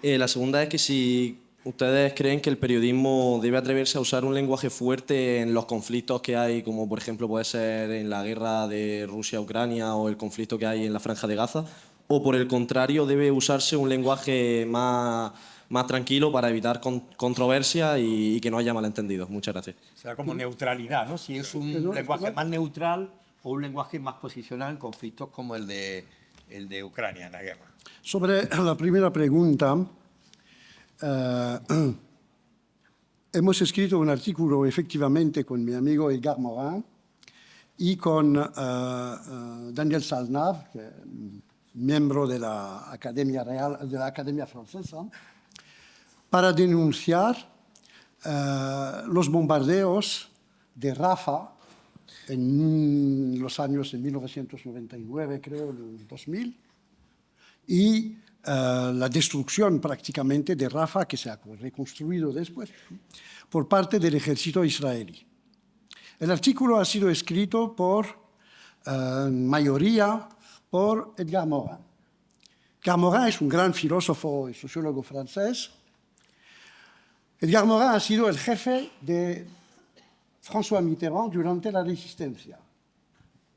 La segunda es que si ustedes creen que el periodismo debe atreverse a usar un lenguaje fuerte en los conflictos que hay, como por ejemplo puede ser en la guerra de Rusia-Ucrania o el conflicto que hay en la Franja de Gaza, o por el contrario debe usarse un lenguaje más tranquilo para evitar controversia y que no haya malentendidos. Muchas gracias. Será como neutralidad, ¿no? Si es un lenguaje más neutral o un lenguaje más posicional en conflictos como el de Ucrania en la guerra. Sobre la primera pregunta, hemos escrito un artículo efectivamente con mi amigo Edgar Morin y con Daniel Salenav, miembro de la Academia Real, de la Academia Francesa, para denunciar los bombardeos de Rafah en los años de 1999, creo, en 2000, y la destrucción prácticamente de Rafah, que se ha reconstruido después, por parte del ejército israelí. El artículo ha sido escrito por mayoría por Edgar Morin. Edgar Morin es un gran filósofo y sociólogo francés. Edgar Morin ha sido el jefe de François Mitterrand durante la resistencia.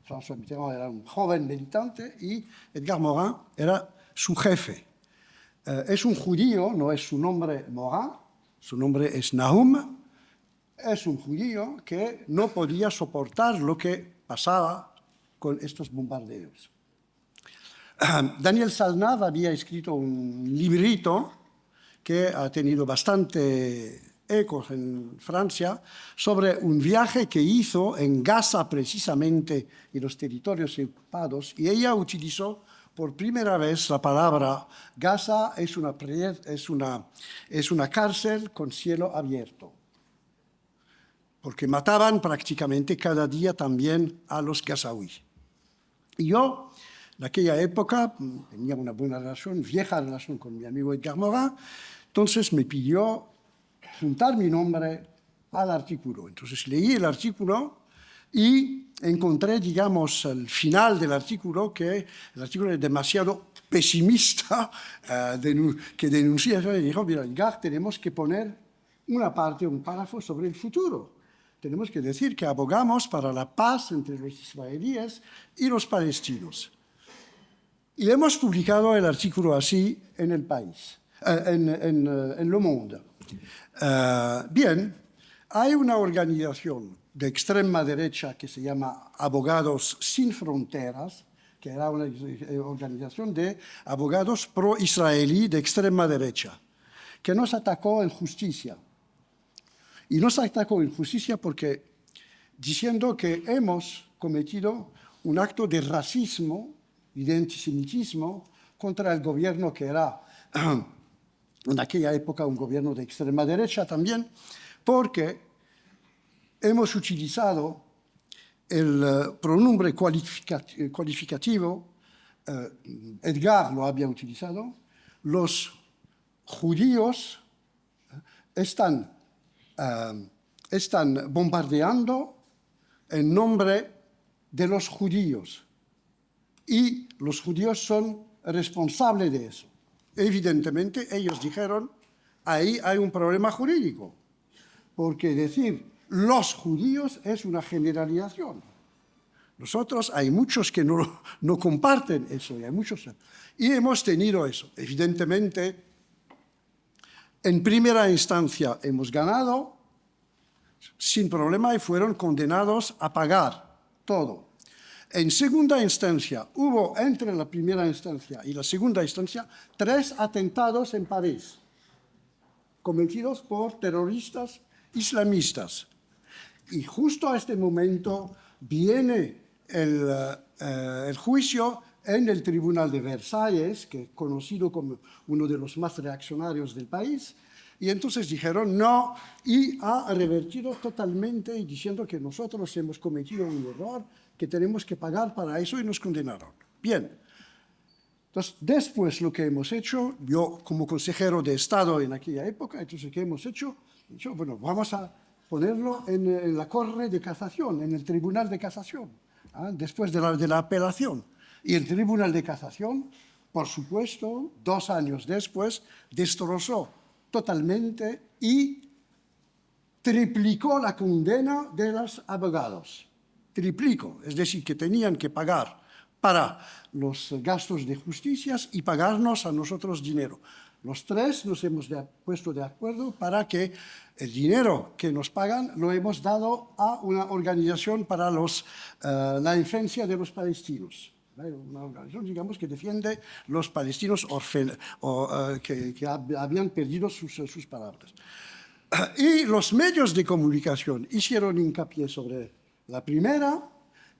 François Mitterrand era un joven militante y Edgar Morin era su jefe. Es un judío, no es su nombre Morin, su nombre es Nahum. Es un judío que no podía soportar lo que pasaba con estos bombardeos. Daniel Salenav había escrito un librito que ha tenido bastante ecos en Francia sobre un viaje que hizo en Gaza precisamente y los territorios ocupados, y ella utilizó por primera vez la palabra Gaza es una cárcel con cielo abierto, porque mataban prácticamente cada día también a los gazaúis. Y yo, en aquella época, tenía una buena relación, vieja relación con mi amigo Edgar Morin, entonces me pidió juntar mi nombre al artículo. Entonces leí el artículo y encontré, digamos, al final del artículo que el artículo es demasiado pesimista, que denuncia. Y dijo, mira, Edgar, tenemos que poner una parte, un párrafo sobre el futuro. tenemos que decir que abogamos para la paz entre los israelíes y los palestinos. Y hemos publicado el artículo así en El País, en Le Monde. Bien, hay una organización de extrema derecha que se llama Abogados Sin Fronteras, que era una organización de abogados pro-israelí de extrema derecha, que nos atacó en justicia. Y nos atacó en justicia porque diciendo que hemos cometido un acto de racismo y de antisemitismo contra el gobierno que era en aquella época un gobierno de extrema derecha también, porque hemos utilizado el pronombre cualificativo, Edgar lo había utilizado, los judíos están bombardeando en nombre de los judíos y los judíos son responsables de eso. Evidentemente, ellos dijeron, ahí hay un problema jurídico, porque decir los judíos es una generalización. Nosotros hay muchos que no comparten eso, y hemos tenido eso. Evidentemente, en primera instancia hemos ganado sin problema y fueron condenados a pagar todo. En segunda instancia, hubo entre la primera instancia y la segunda instancia 3 atentados en París, cometidos por terroristas islamistas. Y justo a este momento viene el juicio en el Tribunal de Versalles, que es conocido como uno de los más reaccionarios del país, y entonces dijeron no, y ha revertido totalmente diciendo que nosotros hemos cometido un error, que tenemos que pagar para eso, y nos condenaron. Bien. Entonces, después lo que hemos hecho, yo como consejero de Estado en aquella época, entonces, ¿qué hemos hecho? Bueno, vamos a ponerlo en la Corte de Casación, en el Tribunal de Casación, después de la apelación. Y el Tribunal de Casación, por supuesto, 2 años después, destrozó totalmente y triplicó la condena de los abogados. Triplicó, es decir, que tenían que pagar para los gastos de justicias y pagarnos a nosotros dinero. Los 3 nos hemos puesto de acuerdo para que el dinero que nos pagan lo hemos dado a una organización para la defensa de los palestinos. Una organización, digamos, que defiende los palestinos que habían perdido sus palabras. Y los medios de comunicación hicieron hincapié sobre la primera,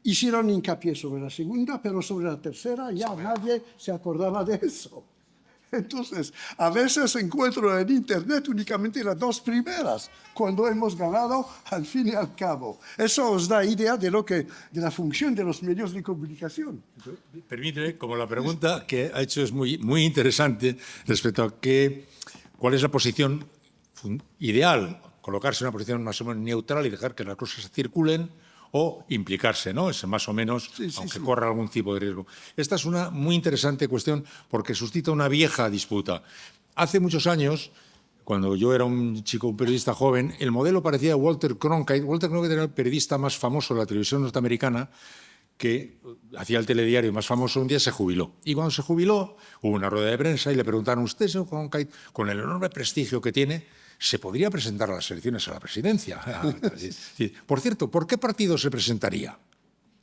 hicieron hincapié sobre la segunda, pero sobre la tercera ya nadie se acordaba de eso. Entonces, a veces encuentro en Internet únicamente las 2 primeras, cuando hemos ganado al fin y al cabo. Eso os da idea de la función de los medios de comunicación. Permíteme, como la pregunta que ha hecho es muy, muy interesante respecto a cuál es la posición ideal, colocarse en una posición más o menos neutral y dejar que las cosas circulen, o implicarse, ¿no? Es más o menos, aunque corra algún tipo de riesgo. Esta es una muy interesante cuestión porque suscita una vieja disputa. Hace muchos años, cuando yo era un periodista joven, el modelo parecía Walter Cronkite. Walter Cronkite era el periodista más famoso de la televisión norteamericana, que hacía el telediario más famoso. Un día se jubiló. Y cuando se jubiló, hubo una rueda de prensa y le preguntaron, ¿usted, señor Cronkite, con el enorme prestigio que tiene, se podría presentar a las elecciones a la presidencia? Por cierto, ¿por qué partido se presentaría?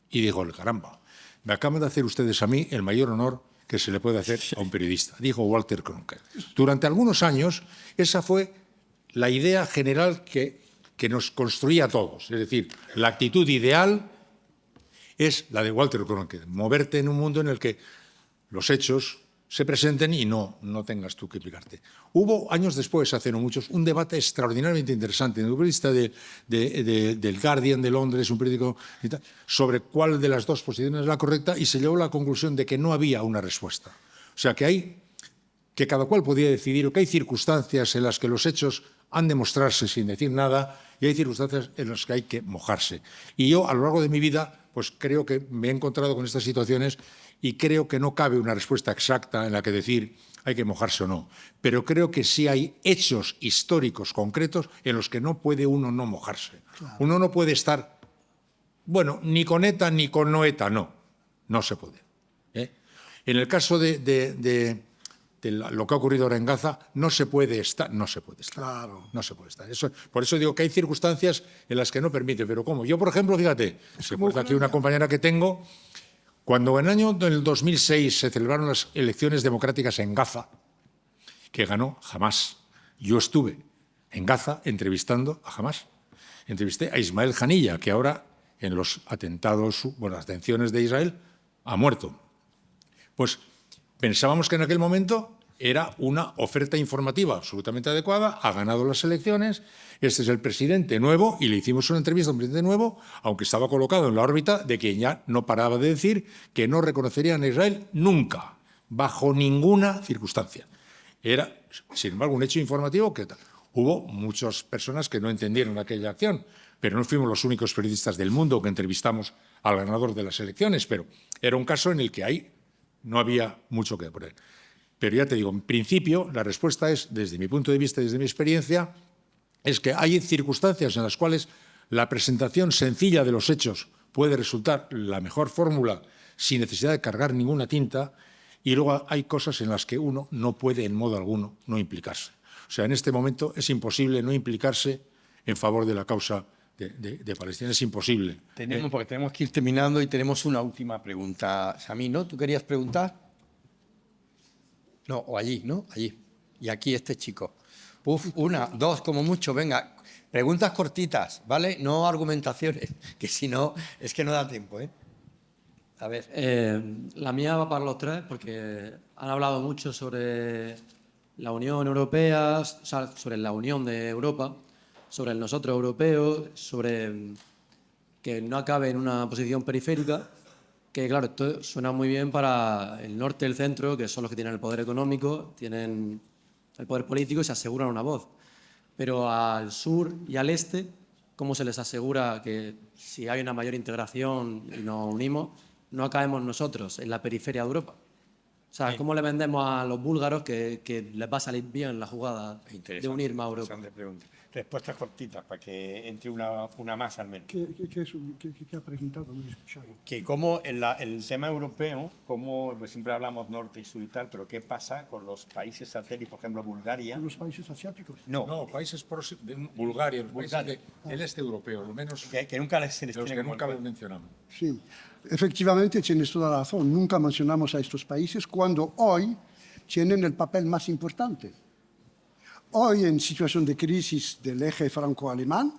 Y dijo, caramba, me acaban de hacer ustedes a mí el mayor honor que se le puede hacer a un periodista, dijo Walter Cronkite. Durante algunos años, esa fue la idea general que nos construía a todos. Es decir, la actitud ideal es la de Walter Cronkite, moverte en un mundo en el que los hechos se presenten y no tengas tú que explicarte. Hubo años después, hace no muchos, un debate extraordinariamente interesante en el periodista del Guardian de Londres, un periódico, sobre cuál de las 2 posiciones es la correcta, y se llegó a la conclusión de que no había una respuesta. O sea, que cada cual podía decidir, o que hay circunstancias en las que los hechos han de mostrarse sin decir nada, y hay circunstancias en las que hay que mojarse. Y yo, a lo largo de mi vida, pues creo que me he encontrado con estas situaciones y creo que no cabe una respuesta exacta en la que decir hay que mojarse o no. Pero creo que sí hay hechos históricos concretos en los que no puede uno no mojarse. Claro. Uno no puede estar, bueno, ni con ETA ni con no ETA, no se puede. En el caso de lo que ha ocurrido ahora en Gaza, no se puede estar. Claro. No se puede estar. Por eso digo que hay circunstancias en las que no permite. Pero ¿cómo? Yo, por ejemplo, fíjate, se acuerda aquí una compañera que tengo, cuando en el año del 2006 se celebraron las elecciones democráticas en Gaza, que ganó Hamás. Yo estuve en Gaza entrevistando a Hamás. Entrevisté a Ismael Haniyeh, que ahora en los atentados, las detenciones de Israel, ha muerto. Pues pensábamos que en aquel momento era una oferta informativa absolutamente adecuada, ha ganado las elecciones, este es el presidente nuevo, y le hicimos una entrevista a un presidente nuevo, aunque estaba colocado en la órbita de quien ya no paraba de decir que no reconocerían a Israel nunca, bajo ninguna circunstancia. Era, sin embargo, un hecho informativo que hubo muchas personas que no entendieron aquella acción, pero no fuimos los únicos periodistas del mundo que entrevistamos al ganador de las elecciones, pero era un caso en el que ahí no había mucho que poner. Pero ya te digo, en principio, la respuesta es, desde mi punto de vista y desde mi experiencia, es que hay circunstancias en las cuales la presentación sencilla de los hechos puede resultar la mejor fórmula sin necesidad de cargar ninguna tinta, y luego hay cosas en las que uno no puede en modo alguno no implicarse. O sea, en este momento es imposible no implicarse en favor de la causa de Palestina. Es imposible. Porque tenemos que ir terminando y tenemos una última pregunta. Samir, ¿no? ¿Tú querías preguntar? No, o allí, ¿no? Allí. Y aquí este chico. Una, dos, como mucho, venga. Preguntas cortitas, ¿vale? No argumentaciones, que si no, es que no da tiempo, ¿eh? A ver. La mía va para los tres, porque han hablado mucho sobre la Unión Europea, o sea, sobre la unión de Europa, sobre el nosotros europeos, sobre que no acabe en una posición periférica, que claro, esto suena muy bien para el norte y el centro, que son los que tienen el poder económico, tienen el poder político y se aseguran una voz. Pero al sur y al este, ¿cómo se les asegura que si hay una mayor integración y nos unimos, no acabemos nosotros en la periferia de Europa? O sea, ¿cómo le vendemos a los búlgaros que les va a salir bien la jugada de unir más a Europa? Respuestas cortitas, para que entre una más al menos. ¿Qué ha preguntado? No he escuchado. Que como el tema europeo, como pues siempre hablamos norte y sur y tal, pero ¿qué pasa con los países satélites, por ejemplo, Bulgaria? ¿Los países asiáticos? No, países de Bulgaria, los países del este europeo, al menos que nunca se les los tiene que nunca los mencionamos. Sí, efectivamente tienes toda la razón. Nunca mencionamos a estos países cuando hoy tienen el papel más importante. Hoy, en situación de crisis del eje franco-alemán,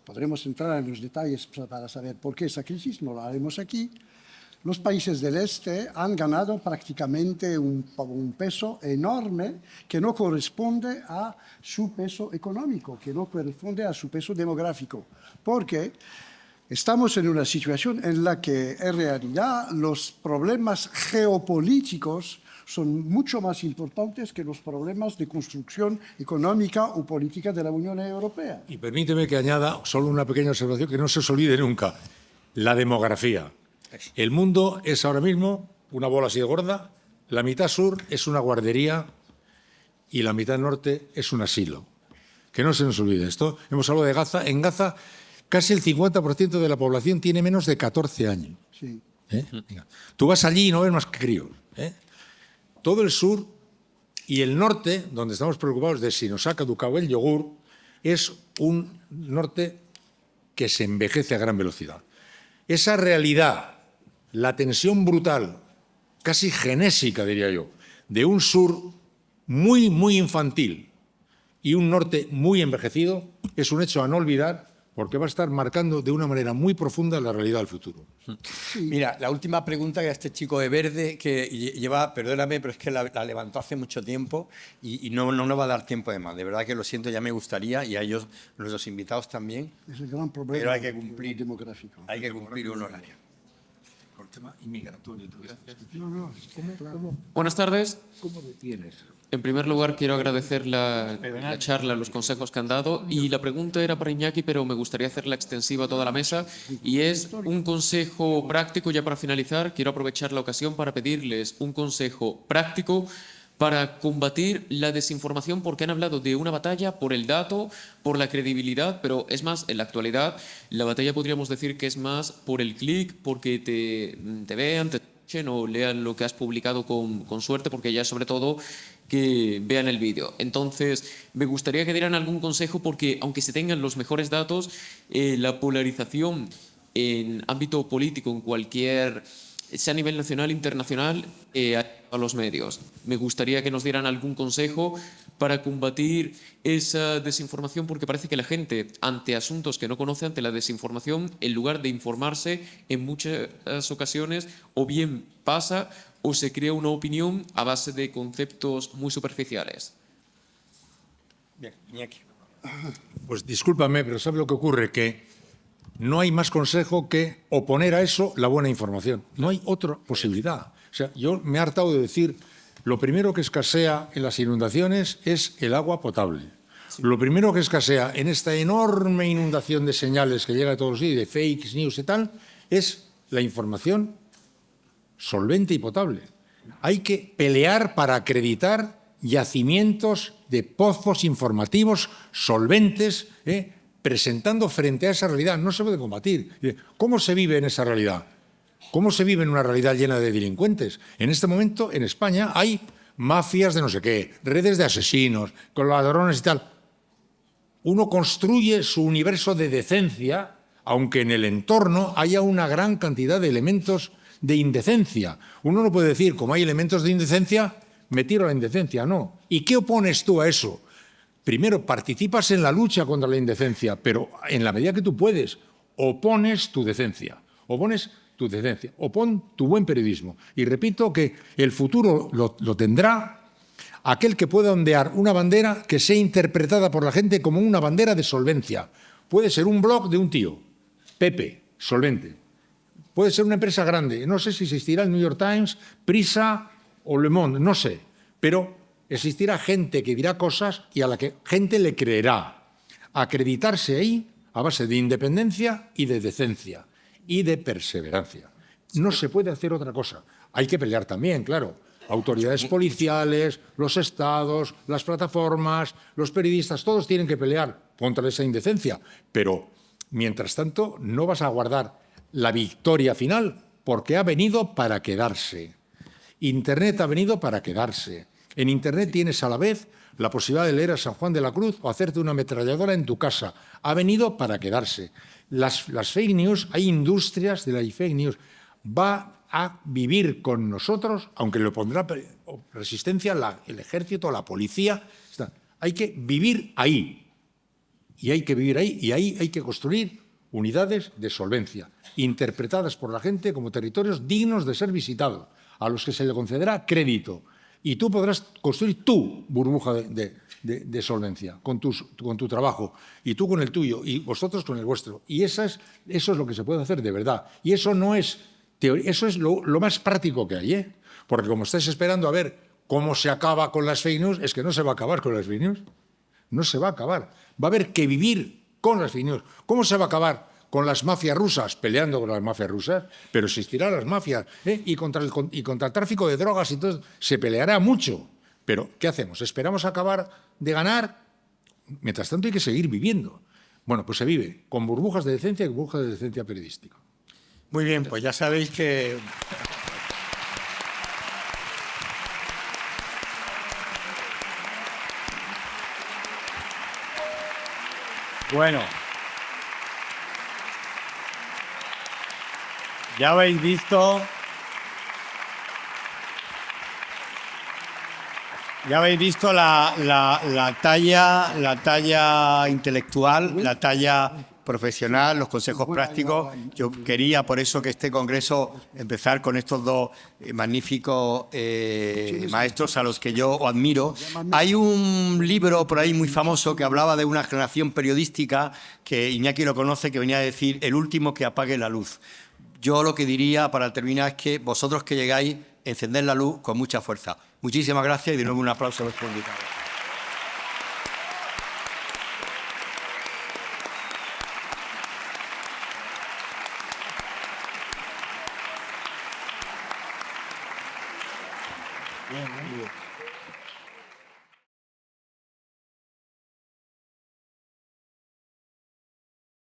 podremos entrar en los detalles para saber por qué esa crisis, no la haremos aquí. Los países del este han ganado prácticamente un peso enorme que no corresponde a su peso económico, que no corresponde a su peso demográfico, porque estamos en una situación en la que, en realidad, los problemas geopolíticos son mucho más importantes que los problemas de construcción económica o política de la Unión Europea. Y permíteme que añada solo una pequeña observación que no se os olvide nunca. La demografía. El mundo es ahora mismo una bola así de gorda, la mitad sur es una guardería y la mitad norte es un asilo. Que no se nos olvide esto. Hemos hablado de Gaza. En Gaza casi el 50% de la población tiene menos de 14 años. Sí. Tú vas allí y no ves más que críos. Todo el sur y el norte, donde estamos preocupados de si nos ha caducado el yogur, es un norte que se envejece a gran velocidad. Esa realidad, la tensión brutal, casi genésica, diría yo, de un sur muy, muy infantil y un norte muy envejecido, es un hecho a no olvidar, porque va a estar marcando de una manera muy profunda la realidad del futuro. Mira, la última pregunta que a este chico de verde, que lleva, perdóname, pero es que la levantó hace mucho tiempo y no nos va a dar tiempo de más. De verdad que lo siento, ya me gustaría, y a ellos, nuestros invitados también. Es el gran problema, pero hay que cumplir, demográfico. Hay que cumplir un horario. Por tema inmigratorio. Buenas tardes. ¿Cómo detienes? En primer lugar, quiero agradecer la charla, los consejos que han dado. Y la pregunta era para Iñaki, pero me gustaría hacerla extensiva a toda la mesa. Y es un consejo práctico, ya para finalizar, quiero aprovechar la ocasión para pedirles un consejo práctico para combatir la desinformación, porque han hablado de una batalla por el dato, por la credibilidad, pero es más, en la actualidad, la batalla podríamos decir que es más por el clic, porque te vean, te escuchen o lean lo que has publicado con suerte, porque ya sobre todo que vean el vídeo. Entonces, me gustaría que dieran algún consejo, porque aunque se tengan los mejores datos, la polarización en ámbito político, en cualquier, sea a nivel nacional, internacional, a los medios. Me gustaría que nos dieran algún consejo para combatir esa desinformación, porque parece que la gente, ante asuntos que no conoce, ante la desinformación, en lugar de informarse, en muchas ocasiones, o bien pasa o se crea una opinión a base de conceptos muy superficiales. Bien, Iñaki. Pues discúlpame, pero ¿sabe lo que ocurre? Que no hay más consejo que oponer a eso la buena información. No hay otra posibilidad. O sea, yo me he hartado de decir, lo primero que escasea en las inundaciones es el agua potable. Sí. Lo primero que escasea en esta enorme inundación de señales que llega todos los días, de fake news y tal, es la información solvente y potable. Hay que pelear para acreditar yacimientos de pozos informativos solventes, presentando frente a esa realidad. No se puede combatir. ¿Cómo se vive en esa realidad? ¿Cómo se vive en una realidad llena de delincuentes? En este momento, en España, hay mafias de no sé qué, redes de asesinos, con ladrones y tal. Uno construye su universo de decencia, aunque en el entorno haya una gran cantidad de elementos de indecencia. Uno no puede decir, como hay elementos de indecencia, me tiro a la indecencia. No. ¿Y qué opones tú a eso? Primero, participas en la lucha contra la indecencia, pero en la medida que tú puedes, opones tu decencia. Opones tu decencia, opón tu buen periodismo. Y repito que el futuro lo tendrá aquel que pueda ondear una bandera que sea interpretada por la gente como una bandera de solvencia. Puede ser un blog de un tío, Pepe, solvente. Puede ser una empresa grande. No sé si existirá el New York Times, Prisa o Le Monde, no sé. Pero existirá gente que dirá cosas y a la que gente le creerá. Acreditarse ahí a base de independencia y de decencia y de perseverancia. No se puede hacer otra cosa. Hay que pelear también, claro. Autoridades policiales, los estados, las plataformas, los periodistas, todos tienen que pelear contra esa indecencia. Pero, mientras tanto, no vas a guardar la victoria final porque ha venido para quedarse. Internet ha venido para quedarse. En Internet tienes a la vez la posibilidad de leer a San Juan de la Cruz o hacerte una ametralladora en tu casa. Ha venido para quedarse. Las fake news, hay industrias de la fake news. Va a vivir con nosotros, aunque le pondrá resistencia el ejército, la policía. Hay que vivir ahí. Y hay que vivir ahí. Y ahí hay que construir unidades de solvencia, interpretadas por la gente como territorios dignos de ser visitados, a los que se le concederá crédito. Y tú podrás construir tu burbuja de solvencia con tu trabajo, y tú con el tuyo, y vosotros con el vuestro. Y eso es lo que se puede hacer de verdad. Y eso no es teoría, eso es lo más práctico que hay, ¿eh? Porque como estáis esperando a ver cómo se acaba con las fake news, es que no se va a acabar con las fake news. No se va a acabar. Va a haber que vivir con las fake news. ¿Cómo se va a acabar? Con las mafias rusas, peleando con las mafias rusas, pero existirán las mafias, y contra el tráfico de drogas y todo, se peleará mucho. Pero, ¿qué hacemos? ¿Esperamos acabar de ganar? Mientras tanto hay que seguir viviendo. Bueno, pues se vive con burbujas de decencia y burbujas de decencia periodística. Muy bien, pues ya sabéis que... Bueno, ya habéis visto la talla intelectual, la talla profesional, los consejos prácticos. Yo quería, por eso, que este congreso empezar con estos dos magníficos maestros a los que yo admiro. Hay un libro por ahí muy famoso que hablaba de una generación periodística, que Iñaki lo conoce, que venía a decir el último que apague la luz. Yo lo que diría para terminar es que vosotros que llegáis, encended la luz con mucha fuerza. Muchísimas gracias y de nuevo un aplauso a los invitados. Bien, bien.